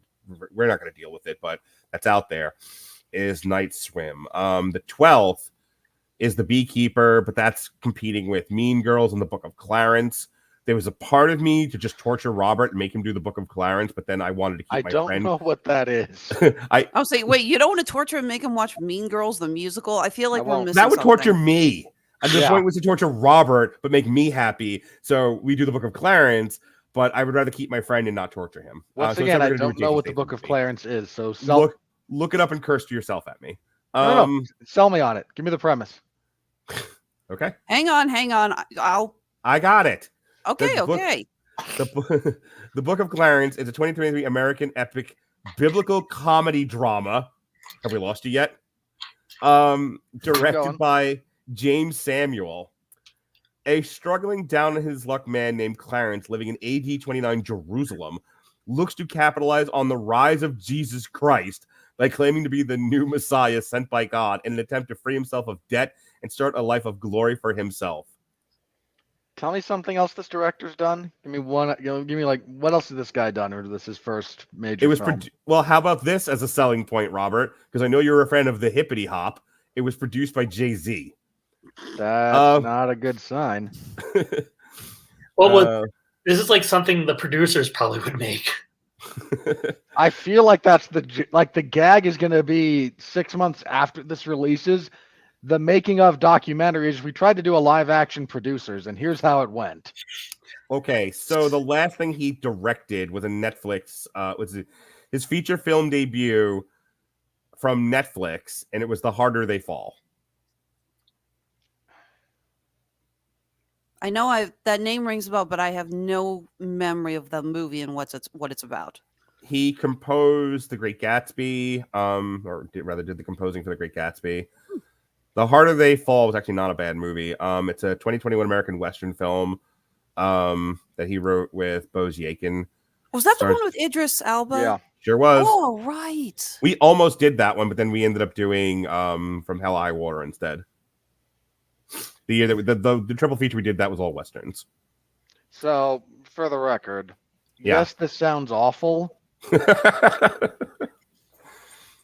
A: deal with it, but that's out there is Night Swim. The 12th is The Beekeeper, but that's competing with Mean Girls and The Book of Clarence. There was a part of me to just torture Robert and make him do The Book of Clarence, but then I wanted to keep my friend.
C: I don't know what that is.
D: I'll say, wait, you don't want to torture and make him watch Mean Girls, the musical? I feel like we're missing
A: that would
D: something.
A: torture me. And the point was to torture Robert, but make me happy. So we do The Book of Clarence, but I would rather keep my friend and not torture him.
C: Once again, I don't know what The Book of Clarence is, so
A: look it up and curse to yourself at me.
C: No, sell me on it. Give me the premise.
A: Okay.
D: Hang on.
A: I got it.
D: Okay.
A: The Book of Clarence is a 2023 American epic biblical comedy drama. Have we lost you yet? Directed by James Samuel. A struggling down on his luck man named Clarence living in AD 29 Jerusalem looks to capitalize on the rise of Jesus Christ by claiming to be the new Messiah sent by God in an attempt to free himself of debt and start a life of glory for himself.
C: Tell me something else this director's done. Give me one. Give me what else has this guy done, or is this his first major? Film?
A: Well, how about this as a selling point, Robert? Because I know you're a fan of the Hippity Hop. It was produced by Jay-Z.
C: That's not a good sign.
E: Well, this is like something the producers probably would make.
C: I feel like that's the gag is going to be 6 months after this releases. The making of documentaries, we tried to do a live action producers, and here's how it went.
A: Okay, so the last thing he directed was a Netflix, was his feature film debut from Netflix, and it was The Harder They Fall.
D: I know that name rings a bell, but I have no memory of the movie and what it's about.
A: He composed The Great Gatsby, did the composing for The Great Gatsby. The Harder They Fall was actually not a bad movie. It's a 2021 American Western film that he wrote with Bose Yakin.
D: Was that the one with Idris Elba?
A: Yeah, sure was.
D: Oh, right.
A: We almost did that one, but then we ended up doing From Hell High Water instead. The year that the triple feature we did, that was all Westerns.
C: So, for the record, yes, this sounds awful,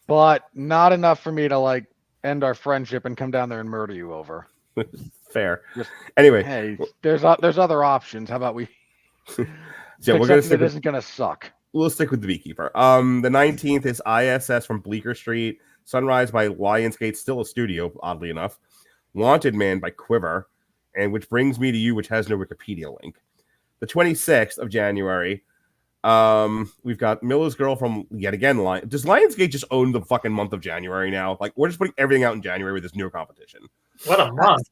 C: but not enough for me to end our friendship and come down there and murder you over.
A: Fair. Anyway,
C: hey, there's other options. How about we?
A: Yeah, we're gonna stick.
C: It isn't gonna suck.
A: We'll stick with The Beekeeper. The 19th is ISS from Bleecker Street. Sunrise by Lionsgate, still a studio, oddly enough. Wanted Man by Quiver, and Which Brings Me to You, which has no Wikipedia link. The 26th of January, we've got Miller's Girl from yet again Does Lionsgate just own the fucking month of January now? We're just putting everything out in January with this no competition.
E: What a month.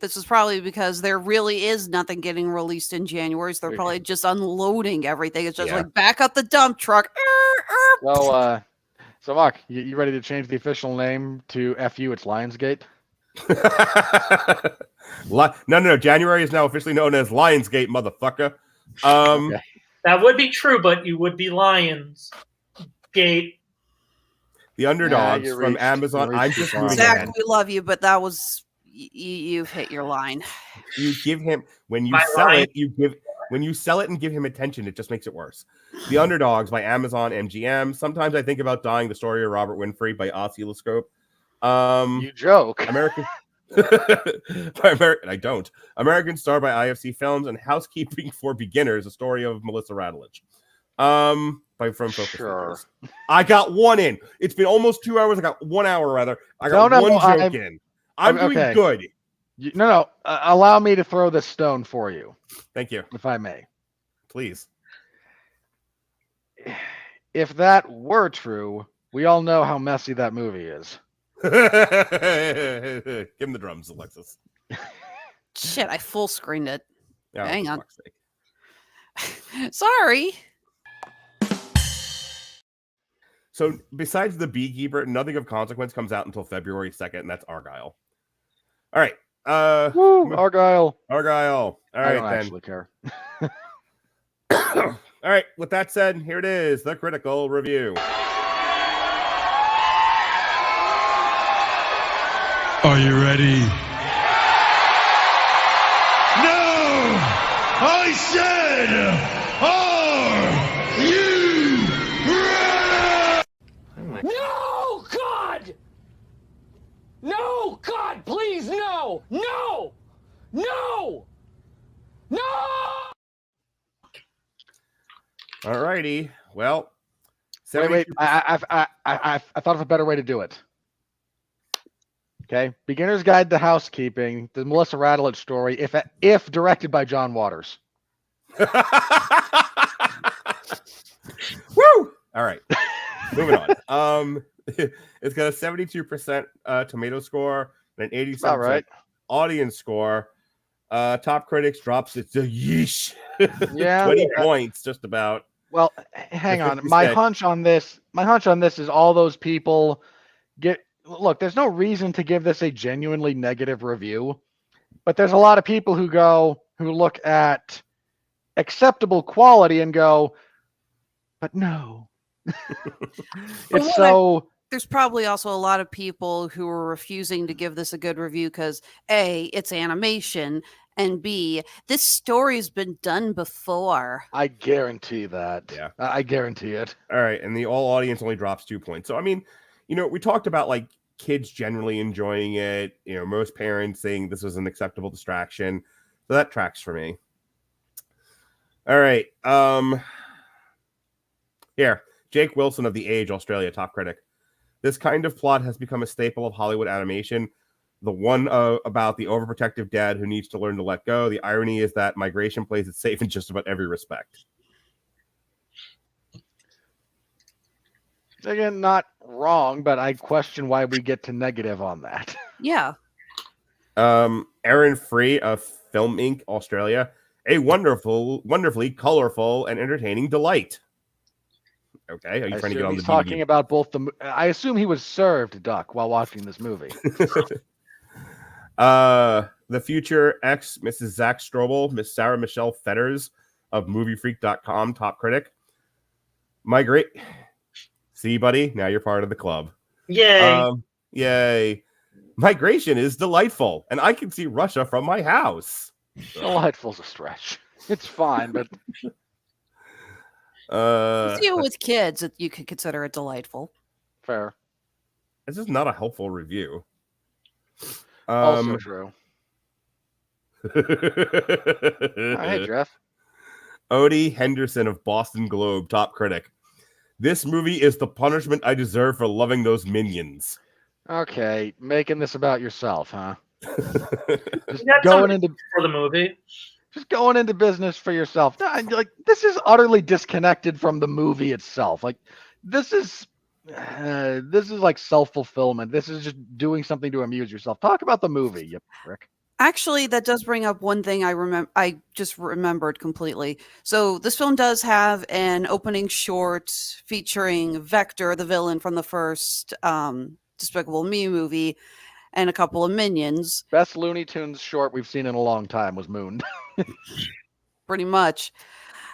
D: This is probably because there really is nothing getting released in January, so they're probably just unloading everything. It's just back up the dump truck.
C: So Mark, you ready to change the official name to FU? It's Lionsgate.
A: No. January is now officially known as Lionsgate, motherfucker.
C: Okay.
E: That would be true, but you would be Lions Gate.
A: The Underdogs from Amazon. I'm just
D: Zach, we love you, but that was you've hit your line.
A: You give him when you sell it. When you sell it and give him attention, it just makes it worse. The Underdogs by Amazon MGM. Sometimes I think about dying. The Story of Robert Winfree by Oscilloscope.
C: You joke.
A: American. I don't. American Star by IFC Films and Housekeeping for Beginners, a story of Melissa Radulich. by From Focus
C: Sure.
A: Features. I got one in. It's been almost 2 hours. I got 1 hour rather. I got one joke in. I'm doing
C: okay.
A: good.
C: No. Allow me to throw this stone for you,
A: Thank you.
C: if I may.
A: Please.
C: If that were true, we all know how messy that movie is.
A: Give him the drums, Alexis.
D: Shit, I full screened it.
A: Oh,
D: Hang
A: for
D: on.
A: fuck's sake.
D: Sorry.
A: So besides The Beekeeper, nothing of consequence comes out until February 2nd, and that's Argyle. All right.
C: Woo, Argyle.
A: All
C: I
A: right,
C: don't
A: then.
C: actually care.
A: All right. With that said, here it is, the critical review.
F: Are you ready? No! I said, are you ready?
G: No, God! No, God, please, no! No! No! No!
A: All righty. Well,
C: Wait.
A: 72%
C: I thought of a better way to do it. Okay. Beginner's Guide to Housekeeping, the Melissa Radulich story, if directed by John Waters.
A: Woo! All right. Moving on. It's got a 72% tomato score and an 87%
C: right.
A: audience score. Top Critics drops it to yeesh.
C: Yeah.
A: 20 points, just about.
C: Well, hang on.
A: 50
C: My
A: cent.
C: hunch on this is all those people look, there's no reason to give this a genuinely negative review, but there's a lot of people who look at acceptable quality and go, but no. It's so
D: There's probably also a lot of people who are refusing to give this a good review because A, it's animation, and B, this story's been done before.
C: I guarantee that.
A: Yeah.
C: I guarantee it.
A: All right. And the all audience only drops 2 points. So, I mean, we talked about like kids generally enjoying it. Most parents saying this was an acceptable distraction. So that tracks for me. All right. Here, Jake Wilson of The Age, Australia, top critic. This kind of plot has become a staple of Hollywood animation. The one about the overprotective dad who needs to learn to let go. The irony is that migration plays it safe in just about every respect.
C: Again, not wrong, but I question why we get to negative on that.
D: Yeah.
A: Aaron Free of Film Inc. Australia. A wonderfully colorful and entertaining delight. Okay, are you trying to get on the
C: he's talking about both the... I assume he was served duck while watching this movie.
A: The Future X, Mrs. Zach Strobel, Miss Sarah Michelle Fetters of MovieFreak.com, top critic. Migrate. See, buddy, now you're part of the club.
E: Yay.
A: Yay. Migration is delightful, and I can see Russia from my house.
C: Delightful's a stretch. It's fine, but...
D: With kids, you could consider it delightful.
C: Fair.
A: This is not a helpful review.
C: Also true. Hey, Jeff.
A: Odie Henderson of Boston Globe, top critic. This movie is the punishment I deserve for loving those minions.
C: Okay, making this about yourself, huh? Just
E: You got
C: going
E: some
C: into
E: for the movie.
C: just going into business for yourself. Like, this is utterly disconnected from the movie itself. Like, this is like self-fulfillment. This is just doing something to amuse yourself. Talk about the movie, you prick.
D: Actually, that does bring up one thing I just remembered completely. So this film does have an opening short featuring Vector, the villain from the first Despicable Me movie, and a couple of minions.
C: Best Looney Tunes short we've seen in a long time was Moon.
D: Pretty much.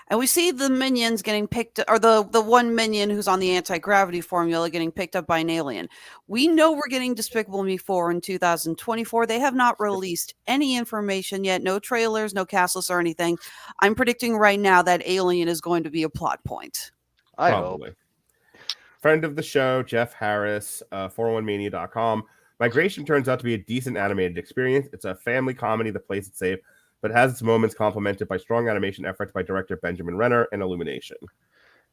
D: And we see the minions getting picked, or the one minion who's on the anti-gravity formula getting picked up by an alien. We know we're getting Despicable Me 4 in 2024. They have not released any information yet, no trailers, no cast lists or anything. I'm predicting right now that alien is going to be a plot point.
C: I
A: Probably.
C: hope.
A: Friend of the show, Jeff Harris, 401mania.com. Migration turns out to be a decent animated experience. It's a family comedy that plays it safe, but has its moments complemented by strong animation efforts by director Benjamin Renner and Illumination.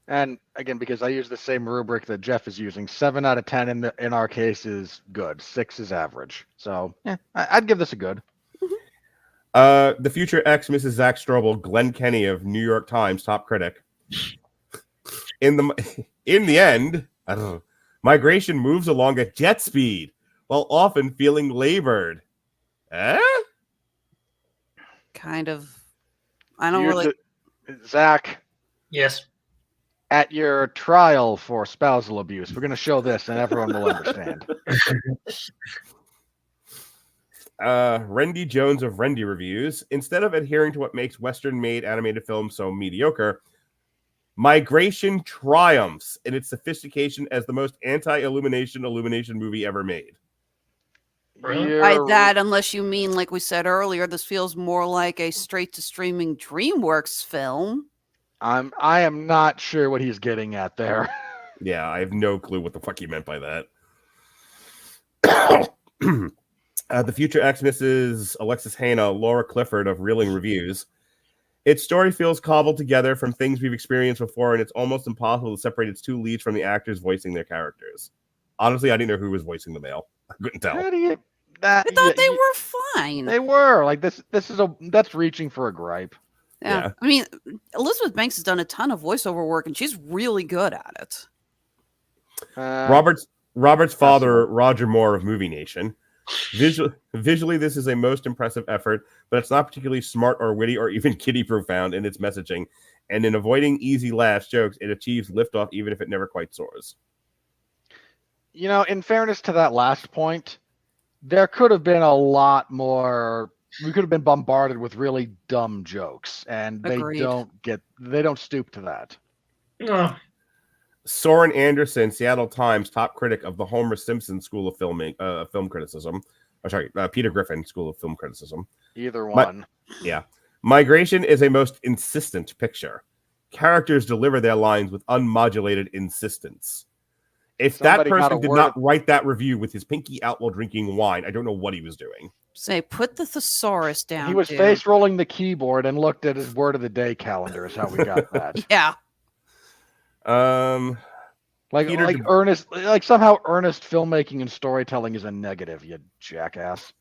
C: And again, because I use the same rubric that Jeff is using, 7 out of 10 in our case is good. 6 is average. So yeah, I'd give this a good.
A: The future ex Mrs. Zach Strobel, Glenn Kenny of New York Times top critic. In the end, migration moves along at jet speed while often feeling labored.
D: Kind of. I don't really.
C: Zach,
E: Yes.
C: at your trial for spousal abuse, we're going to show this, and everyone will understand.
A: Rendy Jones of Rendy Reviews. Instead of adhering to what makes Western-made animated films so mediocre, Migration triumphs in its sophistication as the most anti-Illumination movie ever made.
E: Really?
D: By that, unless you mean, like we said earlier, this feels more like a straight-to-streaming DreamWorks film.
C: I am not sure what he's getting at there.
A: Yeah, I have no clue what the fuck he meant by that. The future Xmas is Alexis Hejna, Laura Clifford of Reeling Reviews. Its story feels cobbled together from things we've experienced before, and it's almost impossible to separate its two leads from the actors voicing their characters. Honestly, I didn't know who was voicing the male. I couldn't tell.
D: I thought they were fine.
C: They were like this. That's reaching for a gripe.
D: Yeah. I mean, Elizabeth Banks has done a ton of voiceover work, and she's really good at it.
A: Robert's father, Roger Moore of Movie Nation. Visually, this is a most impressive effort, but it's not particularly smart or witty or even kiddie profound in its messaging. And in avoiding easy laughs jokes, it achieves liftoff even if it never quite soars.
C: You know, in fairness to that last point, there could have been a lot more. We could have been bombarded with really dumb jokes, and
D: Agreed.
C: they don't stoop to that.
E: No.
A: Soren Anderson, Seattle Times top critic of the Homer Simpson School of Film Criticism. Peter Griffin School of Film Criticism.
C: Either one.
A: Migration is a most insistent picture. Characters deliver their lines with unmodulated insistence. If
C: Somebody
A: that
C: got
A: person
C: a
A: did
C: word-
A: not write that review with his pinky out while drinking wine, I don't know what he was doing.
D: Say, put the thesaurus down.
C: He was
D: dude.
C: face rolling the keyboard and looked at his word of the day calendar. Is how we got that.
D: Yeah.
C: Like somehow earnest filmmaking and storytelling is a negative. You jackass.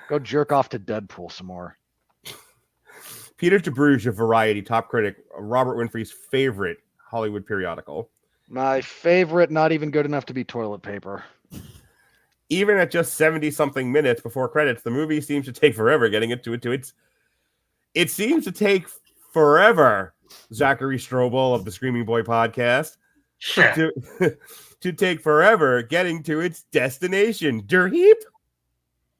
C: Go jerk off to Deadpool some more.
A: Peter DeBruge of Variety top critic, Robert Winfree's favorite Hollywood periodical.
C: My favorite, not even good enough to be toilet paper.
A: Even at just 70-something minutes before credits, the movie seems to take forever getting it to its. It seems to take forever, Zachary Strobel of the Screaming Boy podcast, to take forever getting to its destination. Derheap?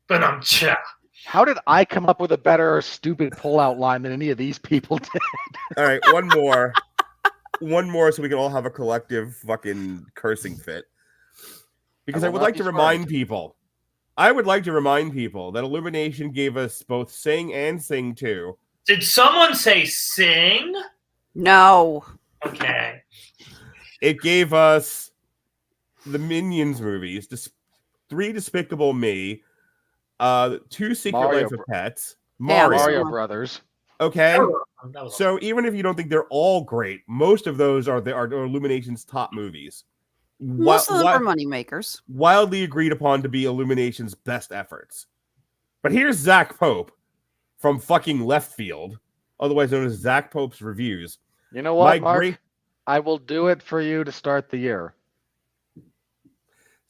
E: But I'm cha.
C: How did I come up with a better stupid pull-out line than any of these people did?
A: All right, one more. One more so we can all have a collective fucking cursing fit. Because I would like to remind people that Illumination gave us both Sing and Sing 2.
E: Did someone say sing?
D: No.
E: Okay.
A: It gave us the Minions movies, 3 Despicable Me, 2 Secret Life of Pets,
C: Mario Brothers.
A: Okay,
E: That was
A: so even if you don't think they're all great, most of those are Illumination's top movies.
D: Most of them are moneymakers.
A: Wildly agreed upon to be Illumination's best efforts. But here's Zach Pope from fucking left field, otherwise known as Zach Pope's Reviews.
C: You know what, Mark? I will do it for you to start the year.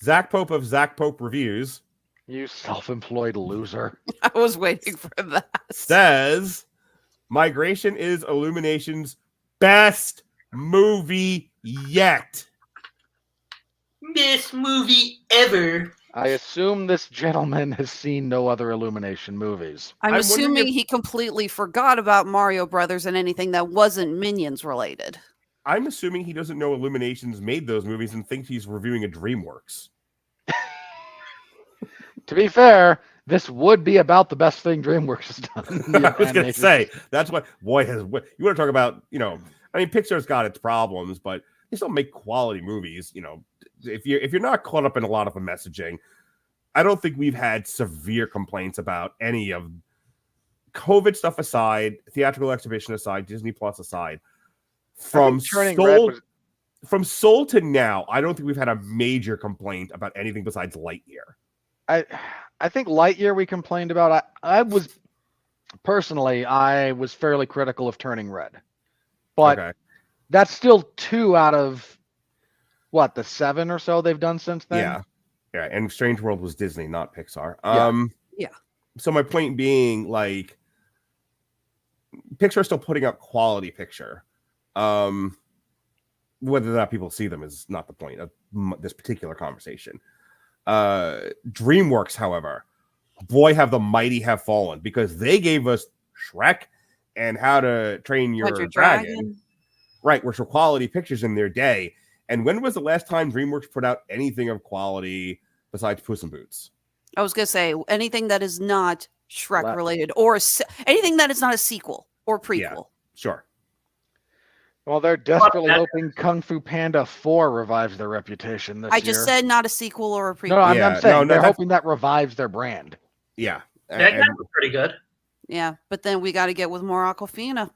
A: Zach Pope of Zach Pope Reviews.
C: You self-employed loser.
D: I was waiting for that.
A: Says Migration is Illumination's best movie yet.
E: best movie ever.
C: I assume this gentleman has seen no other Illumination movies.
D: I'm assuming he completely forgot about Mario Brothers and anything that wasn't Minions related.
A: I'm assuming he doesn't know Illumination's made those movies and thinks he's reviewing a DreamWorks.
C: To be fair, this would be about the best thing DreamWorks has done.
A: I was going to say, that's what, you want to talk about, I mean, Pixar's got its problems, but they still make quality movies. If you're not caught up in a lot of the messaging, I don't think we've had severe complaints about any of COVID stuff aside, theatrical exhibition aside, Disney Plus aside. From
C: Turning Red
A: from Soul to now, I don't think we've had a major complaint about anything besides Lightyear.
C: I think Lightyear we complained about. I was personally, I was fairly critical of Turning Red, but
A: Okay.
C: that's still 2 out of what, the 7 or so they've done since then.
A: Yeah, and Strange World was Disney, not Pixar.
D: Yeah.
A: So my point being, like, Pixar is still putting out quality picture. Whether or not people see them is not the point of this particular conversation. DreamWorks, however, boy, have the mighty have fallen, because they gave us Shrek and How to Train Your Dragon, right, which were quality pictures in their day. And when was the last time DreamWorks put out anything of quality besides Puss in Boots?
D: I was going to say anything that is not Shrek related, or anything that is not a sequel or prequel.
A: Yeah, sure.
C: Well, they're desperately hoping Kung Fu Panda 4 revives their reputation this year.
D: I just said not a sequel or a prequel.
C: No, I'm saying they're hoping that revives their brand.
A: Yeah.
E: That guy was pretty good.
D: Yeah, but then we got to get with more Awkwafina.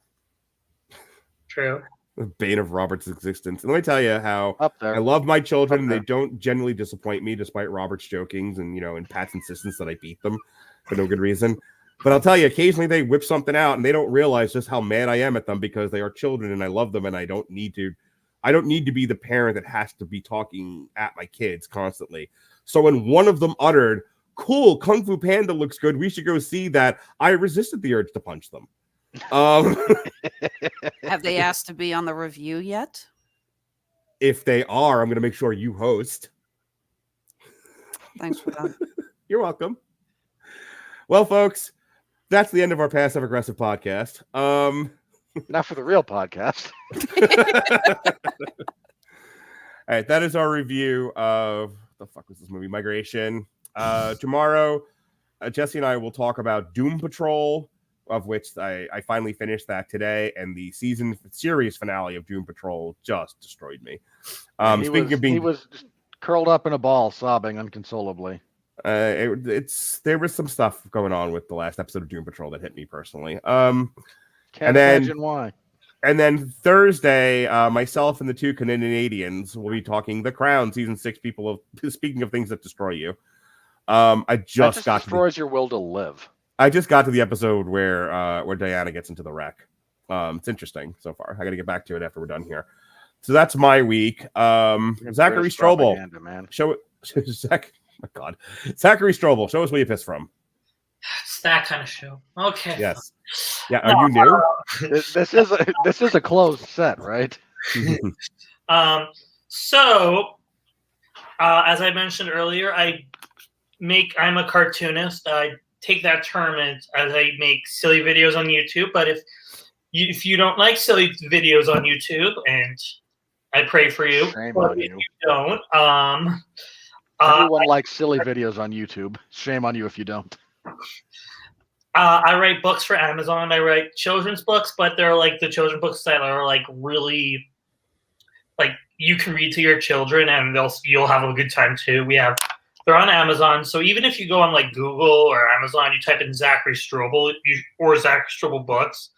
E: True.
A: The bane of Robert's existence. And let me tell you how
C: Up there.
A: I love my children. They don't generally disappoint me, despite Robert's jokings and, and Pat's insistence that I beat them for no good reason. But I'll tell you, occasionally they whip something out and they don't realize just how mad I am at them, because they are children and I love them, and I don't need to be the parent that has to be talking at my kids constantly. So when one of them uttered, "Cool, Kung Fu Panda looks good, we should go see that," I resisted the urge to punch them.
D: Have they asked to be on the review yet?
A: If they are, I'm going to make sure you host.
D: Thanks for that.
A: You're welcome. Well, folks, that's the end of our passive aggressive podcast.
C: Not for the real podcast.
A: All right, that is our review of the fuck was this movie, Migration. Tomorrow, Jesse and I will talk about Doom Patrol, of which I finally finished that today, and the series finale of Doom Patrol just destroyed me.
C: He was just curled up in a ball, sobbing unconsolably.
A: There was some stuff going on with the last episode of Doom Patrol that hit me personally. Can't
C: imagine why.
A: And then Thursday, myself and the 2 Canadians will be talking The Crown season 6. Speaking of things that destroy you, I just got
C: destroys your will to live.
A: I just got to the episode where Diana gets into the wreck. It's interesting so far. I got to get back to it after we're done here. So that's my week. Zachary Strobel,
C: man.
A: Show it. Oh my God, Zachary Strobel, show us what you pissed from.
E: It's that kind of show. Okay.
A: Yes. Yeah. Are you new?
C: This is a closed set, right?
E: So, as I mentioned earlier, I'm a cartoonist. I take that term as I make silly videos on YouTube. But if you don't like silly videos on YouTube, and I pray for you, but if you don't,
C: everyone likes silly videos on YouTube. Shame on you if you don't.
E: I write books for Amazon. I write children's books, but they're like the children's books that are like really like you can read to your children, and you'll have a good time too. They're on Amazon, so even if you go on like Google or Amazon, you type in Zachary Strobel or Zachary Strobel books.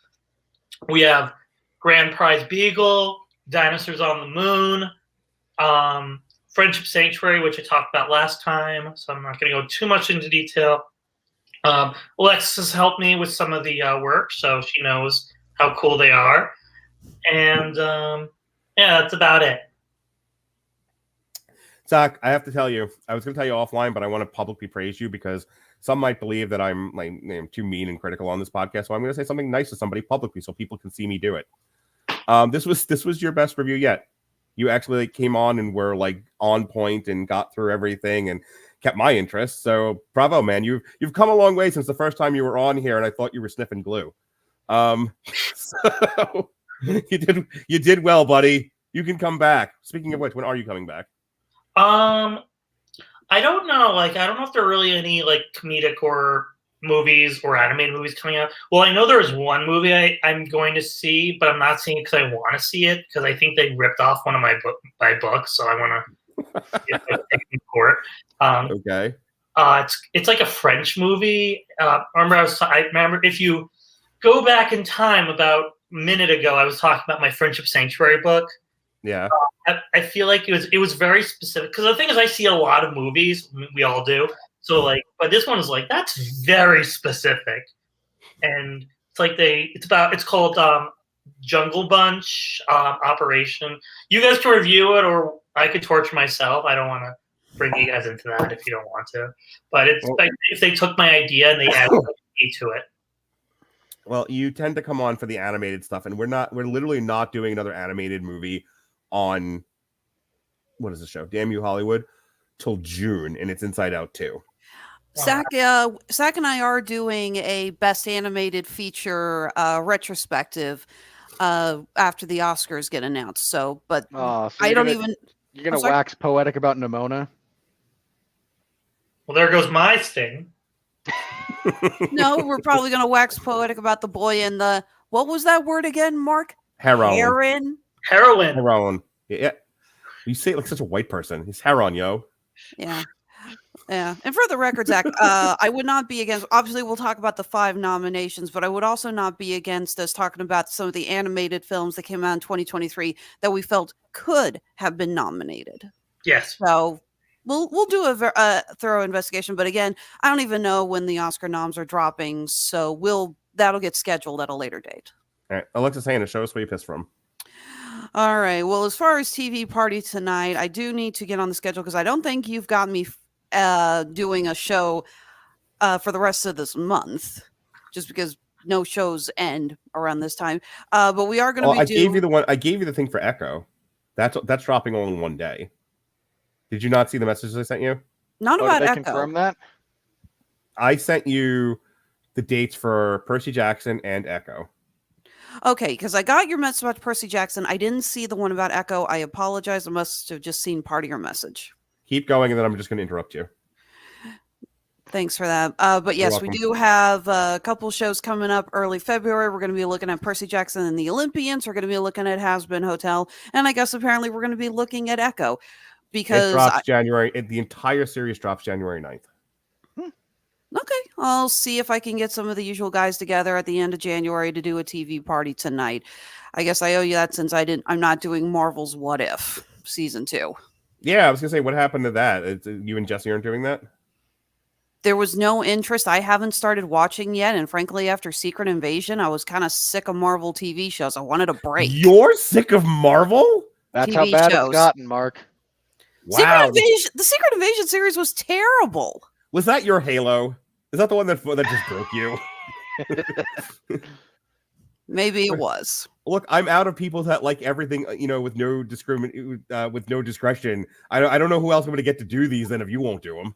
E: We have Grand Prize Beagle, Dinosaurs on the Moon, Friendship Sanctuary, which I talked about last time, so I'm not going to go too much into detail. Alexis helped me with some of the work, so she knows how cool they are. And yeah, that's about it.
A: Zach, I have to tell you, I was going to tell you offline, but I want to publicly praise you, because some might believe that I'm too mean and critical on this podcast. So I'm going to say something nice to somebody publicly so people can see me do it. This was your best review yet. You actually came on and were like on point and got through everything and kept my interest. So bravo, man. You've come a long way since the first time you were on here, and I thought you were sniffing glue. So you did well, buddy. You can come back. Speaking of which, when are you coming back?
E: I don't know. Like, I don't know if there are really any like comedic or movies or animated movies coming out. Well, I know there's one movie I'm going to see, but I'm not seeing it because I want to see it, because I think they ripped off one of my books, so I want to get it in court.
A: Okay.
E: It's like a French movie. I remember if you go back in time about a minute ago, I was talking about my Friendship Sanctuary book.
A: Yeah.
E: I feel like it was very specific because the thing is, I see a lot of movies. We all do. So like, but this one is like that's very specific, and it's like it's called Jungle Bunch Operation. You guys can review it, or I could torture myself. I don't want to bring you guys into that if you don't want to. But it's like if they took my idea and they added me to it.
A: Well, you tend to come on for the animated stuff, and we're literally not doing another animated movie on what is the show? Damn You Hollywood till June, and it's Inside Out 2.
D: Zach and I are doing a best animated feature retrospective after the Oscars get announced. So, but
C: So
D: I don't
C: You're gonna wax poetic about Nimona?
E: Well, there goes my sting.
D: No, we're probably going to wax poetic about the boy in the, what was that word again, Mark?
A: Heroin.
E: Heroin.
A: Yeah. You say it like such a white person. He's heroin, yo.
D: Yeah. Yeah. And for the record, Zach, I would not be against, obviously we'll talk about the 5 nominations, but I would also not be against us talking about some of the animated films that came out in 2023 that we felt could have been nominated.
E: Yes.
D: So we'll do a thorough investigation, but again, I don't even know when the Oscar noms are dropping, so that'll get scheduled at a later date.
A: All right, Alexis, Hejna, show us where you pissed from.
D: All right. Well, as far as TV party tonight, I do need to get on the schedule because I don't think you've got me doing a show for the rest of this month, just because no shows end around this time. But we are going to be.
A: I gave you the thing for Echo. That's dropping only one day. Did you not see the messages I sent you?
D: Not about
C: did they
D: Echo.
C: confirm that?
A: I sent you the dates for Percy Jackson and Echo.
D: Okay, because I got your message about Percy Jackson. I didn't see the one about Echo. I apologize. I must have just seen part of your message.
A: Keep going, and then I'm just going to interrupt you.
D: Thanks for that. But yes, we do have a couple shows coming up early February. We're going to be looking at Percy Jackson and the Olympians. We're going to be looking at Has Been Hotel. And I guess apparently we're going to be looking at Echo. Because
A: it drops the entire series drops January 9th.
D: Okay, I'll see if I can get some of the usual guys together at the end of January to do a TV party tonight. I guess I owe you that since I'm not doing Marvel's What If season 2.
A: Yeah, I was gonna say, what happened to that? You and Jesse aren't doing that?
D: There was no interest. I haven't started watching yet, and frankly, after Secret Invasion, I was kind of sick of Marvel TV shows. I wanted a break.
A: You're sick of Marvel?
C: That's
D: TV
C: how bad
D: shows.
C: it's gotten, Mark.
A: Wow.
D: The Secret Invasion series was terrible.
A: Was that your Halo? Is that the one that just broke you?
D: Maybe it was.
A: Look, I'm out of people that like everything, with no with no discretion. I don't know who else I'm going to get to do these than if you won't do them.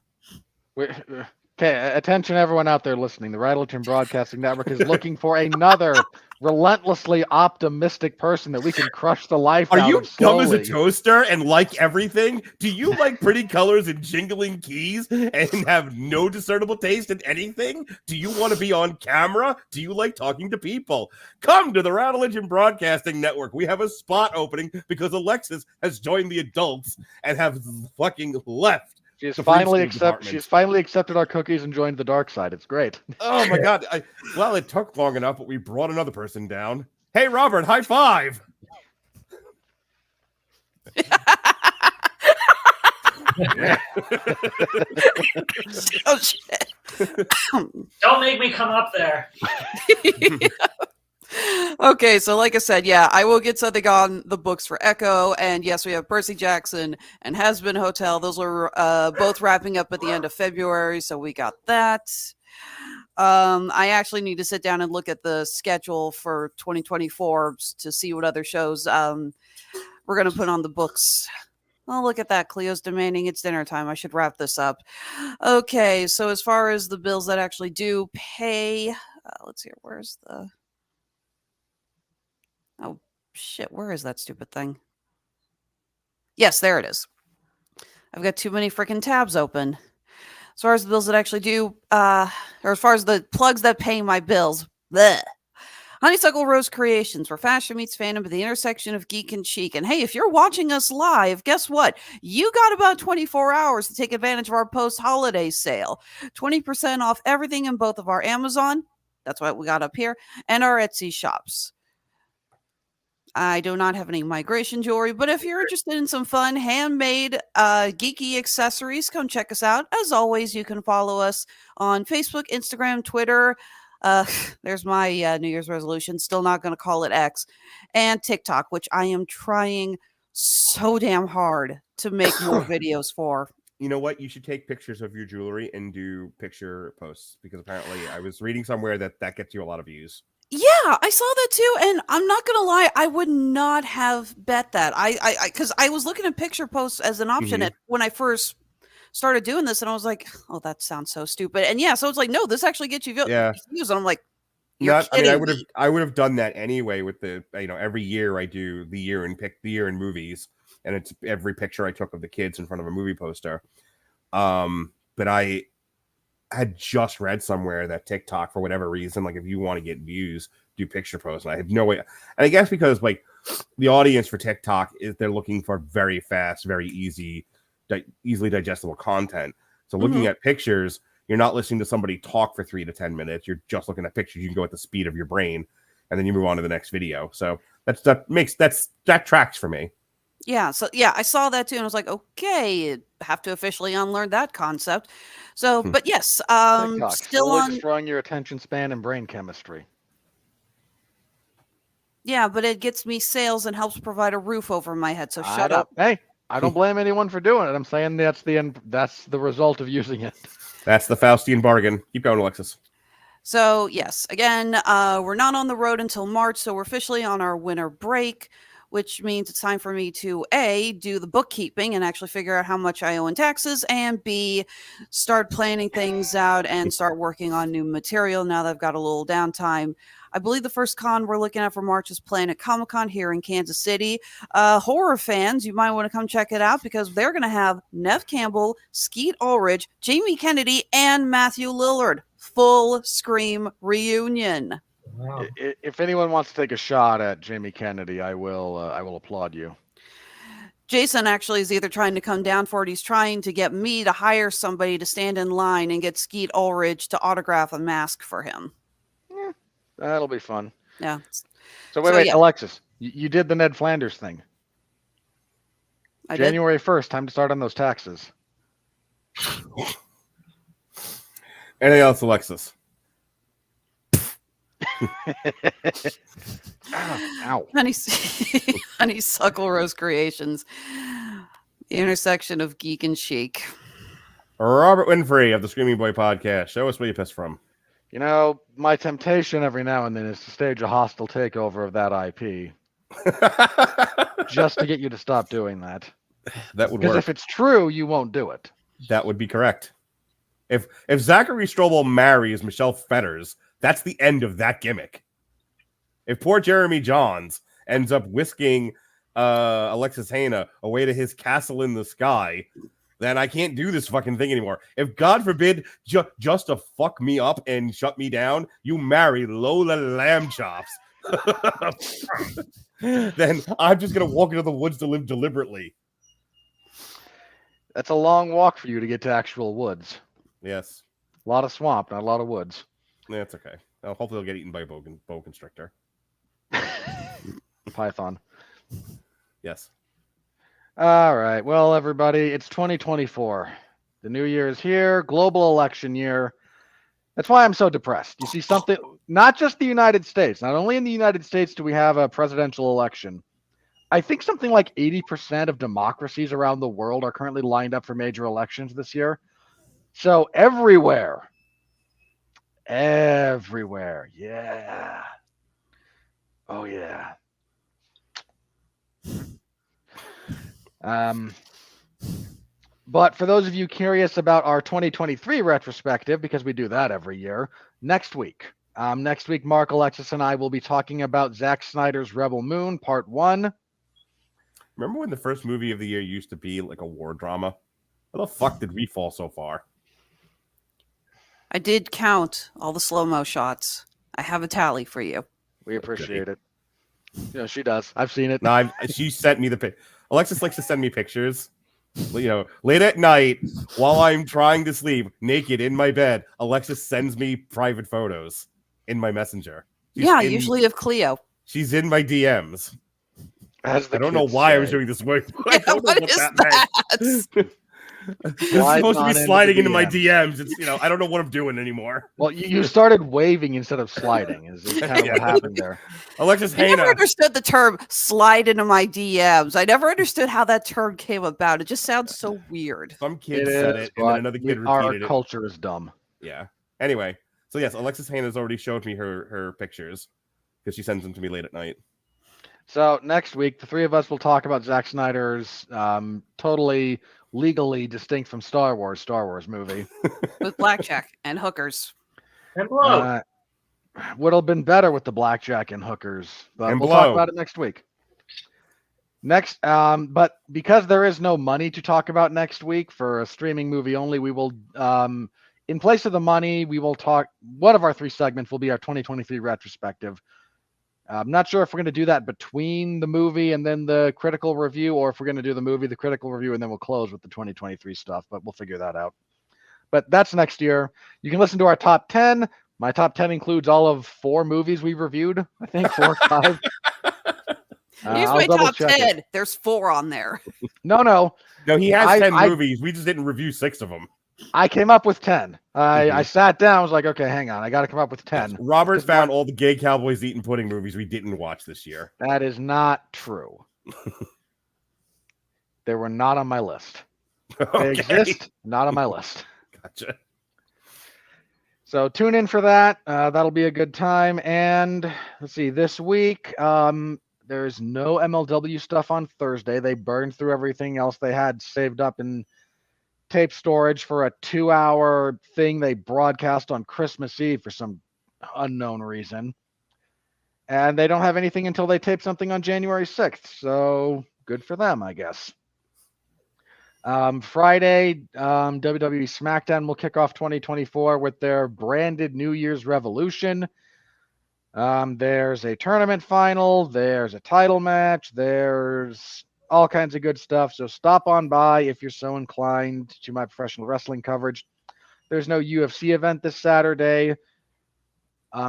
C: Okay, attention everyone out there listening. The Radulich Broadcasting Network is looking for another relentlessly optimistic person that we can crush the life out of.
A: Are you dumb as a
C: slowly.
A: toaster and like everything? Do you like pretty colors and jingling keys and have no discernible taste in anything? Do you want to be on camera? Do you like talking to people? Come to the Radulich Broadcasting Network. We have a spot opening because Alexis has joined the adults and have fucking left.
C: She's finally accepted our cookies and joined the dark side. It's great.
A: Oh my god. Well, it took long enough, but we brought another person down. Hey, Robert, high five.
D: Oh, shit.
E: Don't make me come up there.
D: Okay, so like I said, yeah, I will get something on the books for Echo, and yes, we have Percy Jackson and Has Been Hotel. Those are both wrapping up at the end of February, so we got that. I actually need to sit down and look at the schedule for 2024 to see what other shows we're going to put on the books. Oh, look at that. Cleo's demanding it's dinner time. I should wrap this up. Okay, so as far as the bills that actually do pay, let's see, where's the... Oh, shit. Where is that stupid thing? Yes, there it is. I've got too many freaking tabs open. As far as the bills that actually do, or as far as the plugs that pay my bills, bleh. Honeysuckle Rose Creations, where fashion meets fandom at the intersection of geek and chic. And hey, if you're watching us live, guess what? You got about 24 hours to take advantage of our post-holiday sale. 20% off everything in both of our Amazon, that's what we got up here, and our Etsy shops. I do not have any migration jewelry, but if you're interested in some fun, handmade, geeky accessories, come check us out. As always, you can follow us on Facebook, Instagram, Twitter. There's my New Year's resolution. Still not going to call it X. And TikTok, which I am trying so damn hard to make more videos for.
A: You know what? You should take pictures of your jewelry and do picture posts, because apparently I was reading somewhere that gets you a lot of views.
D: Yeah, I saw that too, and I'm not gonna lie, I would not have bet that. Because I was looking at picture posts as an option when I first started doing this, and I was like, "Oh, that sounds so stupid." And yeah, so it's like, no, this actually gets you views, and I'm like, "You're kidding me."
A: I would have done that anyway with the every year I do the year in movies, and it's every picture I took of the kids in front of a movie poster. But I had just read somewhere that TikTok, for whatever reason, like if you want to get views, do picture posts. And I have no way. And I guess because like the audience for TikTok is they're looking for very fast, very easily digestible content. So looking at pictures, you're not listening to somebody talk for 3 to 10 minutes. You're just looking at pictures. You can go at the speed of your brain, and then you move on to the next video. So that tracks for me.
D: Yeah, so yeah, I saw that too, and I was like, okay, have to officially unlearn that concept. So, but yes,
C: TikTok,
D: still on
C: destroying your attention span and brain chemistry.
D: Yeah, but it gets me sales and helps provide a roof over my head. So shut up.
C: Hey, I don't blame anyone for doing it. I'm saying that's the end. That's the result of using it.
A: That's the Faustian bargain. Keep going, Alexis.
D: So yes, again, we're not on the road until March, so we're officially on our winter break, which means it's time for me to A, do the bookkeeping and actually figure out how much I owe in taxes, and B, start planning things out and start working on new material now that I've got a little downtime. I believe the first con we're looking at for March is Planet Comic-Con here in Kansas City. Horror fans, you might want to come check it out because they're going to have Neve Campbell, Skeet Ulrich, Jamie Kennedy, and Matthew Lillard. Full Scream reunion.
C: Wow. If anyone wants to take a shot at Jamie Kennedy, I will applaud you.
D: Jason actually is either trying to come down for it. He's trying to get me to hire somebody to stand in line and get Skeet Ulrich to autograph a mask for him.
C: Yeah, that'll be fun.
D: Yeah.
C: So wait, yeah. Alexis, you did the Ned Flanders thing. January 1st, time to start on those taxes.
A: Anything else, Alexis?
C: Ow.
D: Honeysuckle Rose Creations. The intersection of geek and chic.
A: Robert Winfree of the Screaming Boy podcast. Show us where you pissed from.
C: You know, my temptation every now and then is to stage a hostile takeover of that IP. Just to get you to stop doing that.
A: That would work.
C: Because if it's true, you won't do it.
A: That would be correct. If Zachary Strobel marries Michelle Fetters, that's the end of that gimmick. If poor Jeremy Johns ends up whisking Alexis Hejna away to his castle in the sky, then I can't do this fucking thing anymore. If, God forbid, just to fuck me up and shut me down, you marry Lola Lambchops, then I'm just going to walk into the woods to live deliberately.
C: That's a long walk for you to get to actual woods.
A: Yes.
C: A lot of swamp, not a lot of woods.
A: That's okay. Hopefully he'll get eaten by a boa constrictor.
C: Python.
A: Yes.
C: All right. Well, everybody, it's 2024. The new year is here. Global election year. That's why I'm so depressed. You see something, not just the United States. Not only in the United States do we have a presidential election. I think something like 80% of democracies around the world are currently lined up for major elections this year. So everywhere. Yeah. Oh, yeah. But for those of you curious about our 2023 retrospective, because we do that every year, next week, Mark, Alexis, and I will be talking about Zack Snyder's Rebel Moon, Part 1.
A: Remember when the first movie of the year used to be like a war drama? How the fuck did we fall so far?
D: I did count all the slow-mo shots. I have a tally for you.
C: We appreciate it. You know, she does. I've seen it.
A: No, she sent me the pic. Alexis likes to send me pictures. You know, late at night while I'm trying to sleep, naked in my bed, Alexis sends me private photos in my messenger.
D: Usually of Cleo.
A: She's in my DMs.
C: As the
A: I don't know
C: kids
A: why I was
C: say.
A: doing this way. I
D: Yeah,
A: don't know
D: what
A: what
D: is
A: that meant.
D: that?
A: It's
C: Sliding
A: supposed to
C: on
A: be
C: into
A: sliding
C: the
A: into my
C: DMs.
A: DMs. It's I don't know what I'm doing anymore.
C: Well, you started waving instead of sliding. Is kind of
A: Yeah.
C: what happened there.
A: Alexis
D: I never
A: Hejna.
D: understood the term slide into my DMs. I never understood how that term came about. It just sounds so weird.
A: Some kid
C: It
A: said
C: is,
A: it, and then
C: but
A: another kid
C: our
A: repeated it.
C: culture is dumb.
A: Yeah. Anyway, so yes, Alexis Hejna has already showed me her pictures because she sends them to me late at night.
C: So next week, the three of us will talk about Zack Snyder's totally legally distinct from Star Wars movie.
D: With blackjack and hookers.
E: And blow.
C: Would have been better with the blackjack and hookers, but
A: And
C: we'll
A: blow.
C: talk about it next week. Next, but because there is no money to talk about next week for a streaming movie only, we will, in place of the money, we will talk. One of our three segments will be our 2023 retrospective. I'm not sure if we're going to do that between the movie and then the critical review, or if we're going to do the movie, the critical review, and then we'll close with the 2023 stuff, but we'll figure that out. But that's next year. You can listen to our top 10. My top 10 includes all of 4 movies we've reviewed, I think 4 or 5.
D: Here's
C: I'll
D: my
C: double
D: top
C: check
D: 10.
C: it.
D: There's 4 on there.
C: No,
A: No, he has 10
C: I-
A: movies. We just didn't review 6 of them.
C: I came up with 10. I
A: Mhm.
C: sat down. I was like, okay, hang on. I got to come up with 10.
A: Robert
C: Because
A: found all the gay cowboys eating pudding movies we didn't watch this year.
C: That is not true. They were not on my list. They
A: Okay.
C: exist, not on my list.
A: Gotcha.
C: So tune in for that. That'll be a good time. And let's see, this week, there's no MLW stuff on Thursday. They burned through everything else they had saved up in tape storage for a 2-hour thing they broadcast on Christmas Eve for some unknown reason. And they don't have anything until they tape something on January 6th. So good for them, I guess. Friday, WWE SmackDown will kick off 2024 with their branded New Year's Revolution. There's a tournament final. There's a title match. There's all kinds of good stuff. So stop on by if you're so inclined to my professional wrestling coverage. There's no UFC event this Saturday.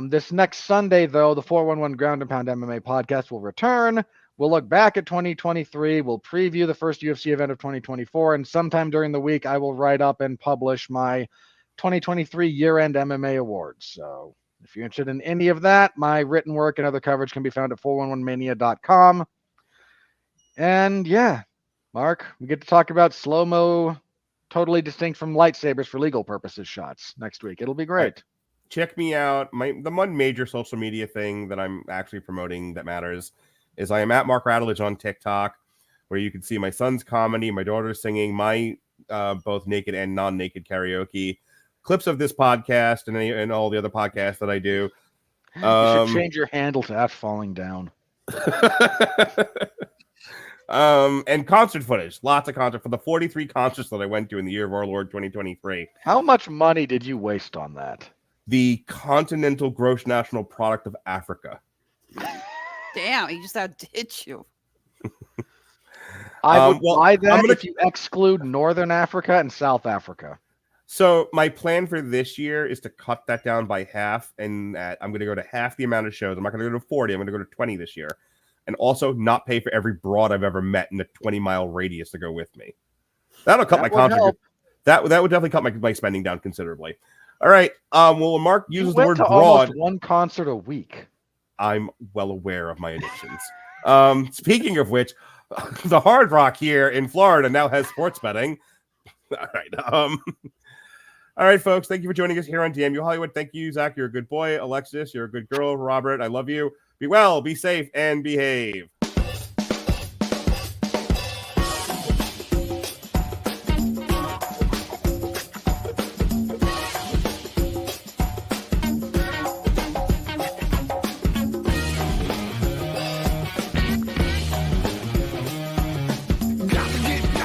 C: This next Sunday, though, the 411 Ground and Pound MMA podcast will return. We'll look back at 2023. We'll preview the first UFC event of 2024. And sometime during the week, I will write up and publish my 2023 year-end MMA awards. So if you're interested in any of that, my written work and other coverage can be found at 411mania.com. And yeah, Mark, we get to talk about slow-mo, totally distinct from lightsabers for legal purposes shots next week. It'll be great.
A: Check me out. The one major social media thing that I'm actually promoting that matters is I am at Mark Radulich on TikTok, where you can see my son's comedy, my daughter's singing, my both naked and non-naked karaoke, clips of this podcast and all the other podcasts that I do.
C: You should change your handle to F falling down.
A: And concert footage, lots of concert for the 43 concerts that I went to in the year of our Lord 2023.
C: How much money did you waste on that?
A: The continental gross national product of Africa.
D: Damn, he just outdid you.
C: I would buy that
A: gonna-
C: if you exclude Northern Africa and South Africa.
A: So my plan for this year is to cut that down by half, and I'm going to go to half the amount of shows. I'm not going to go to 40. I'm going to go to 20 this year, and also not pay for every broad I've ever met in a 20-mile radius to go with me. That'll cut my concert. That would definitely cut my spending down considerably. All right. Well, Mark uses the word
C: to
A: broad.
C: almost one concert a week.
A: I'm well aware of my addictions. Speaking of which, the Hard Rock here in Florida now has sports betting. All right. All right, folks. Thank you for joining us here on DMU Hollywood. Thank you, Zach. You're a good boy. Alexis, you're a good girl. Robert, I love you. Be well, be safe, and behave.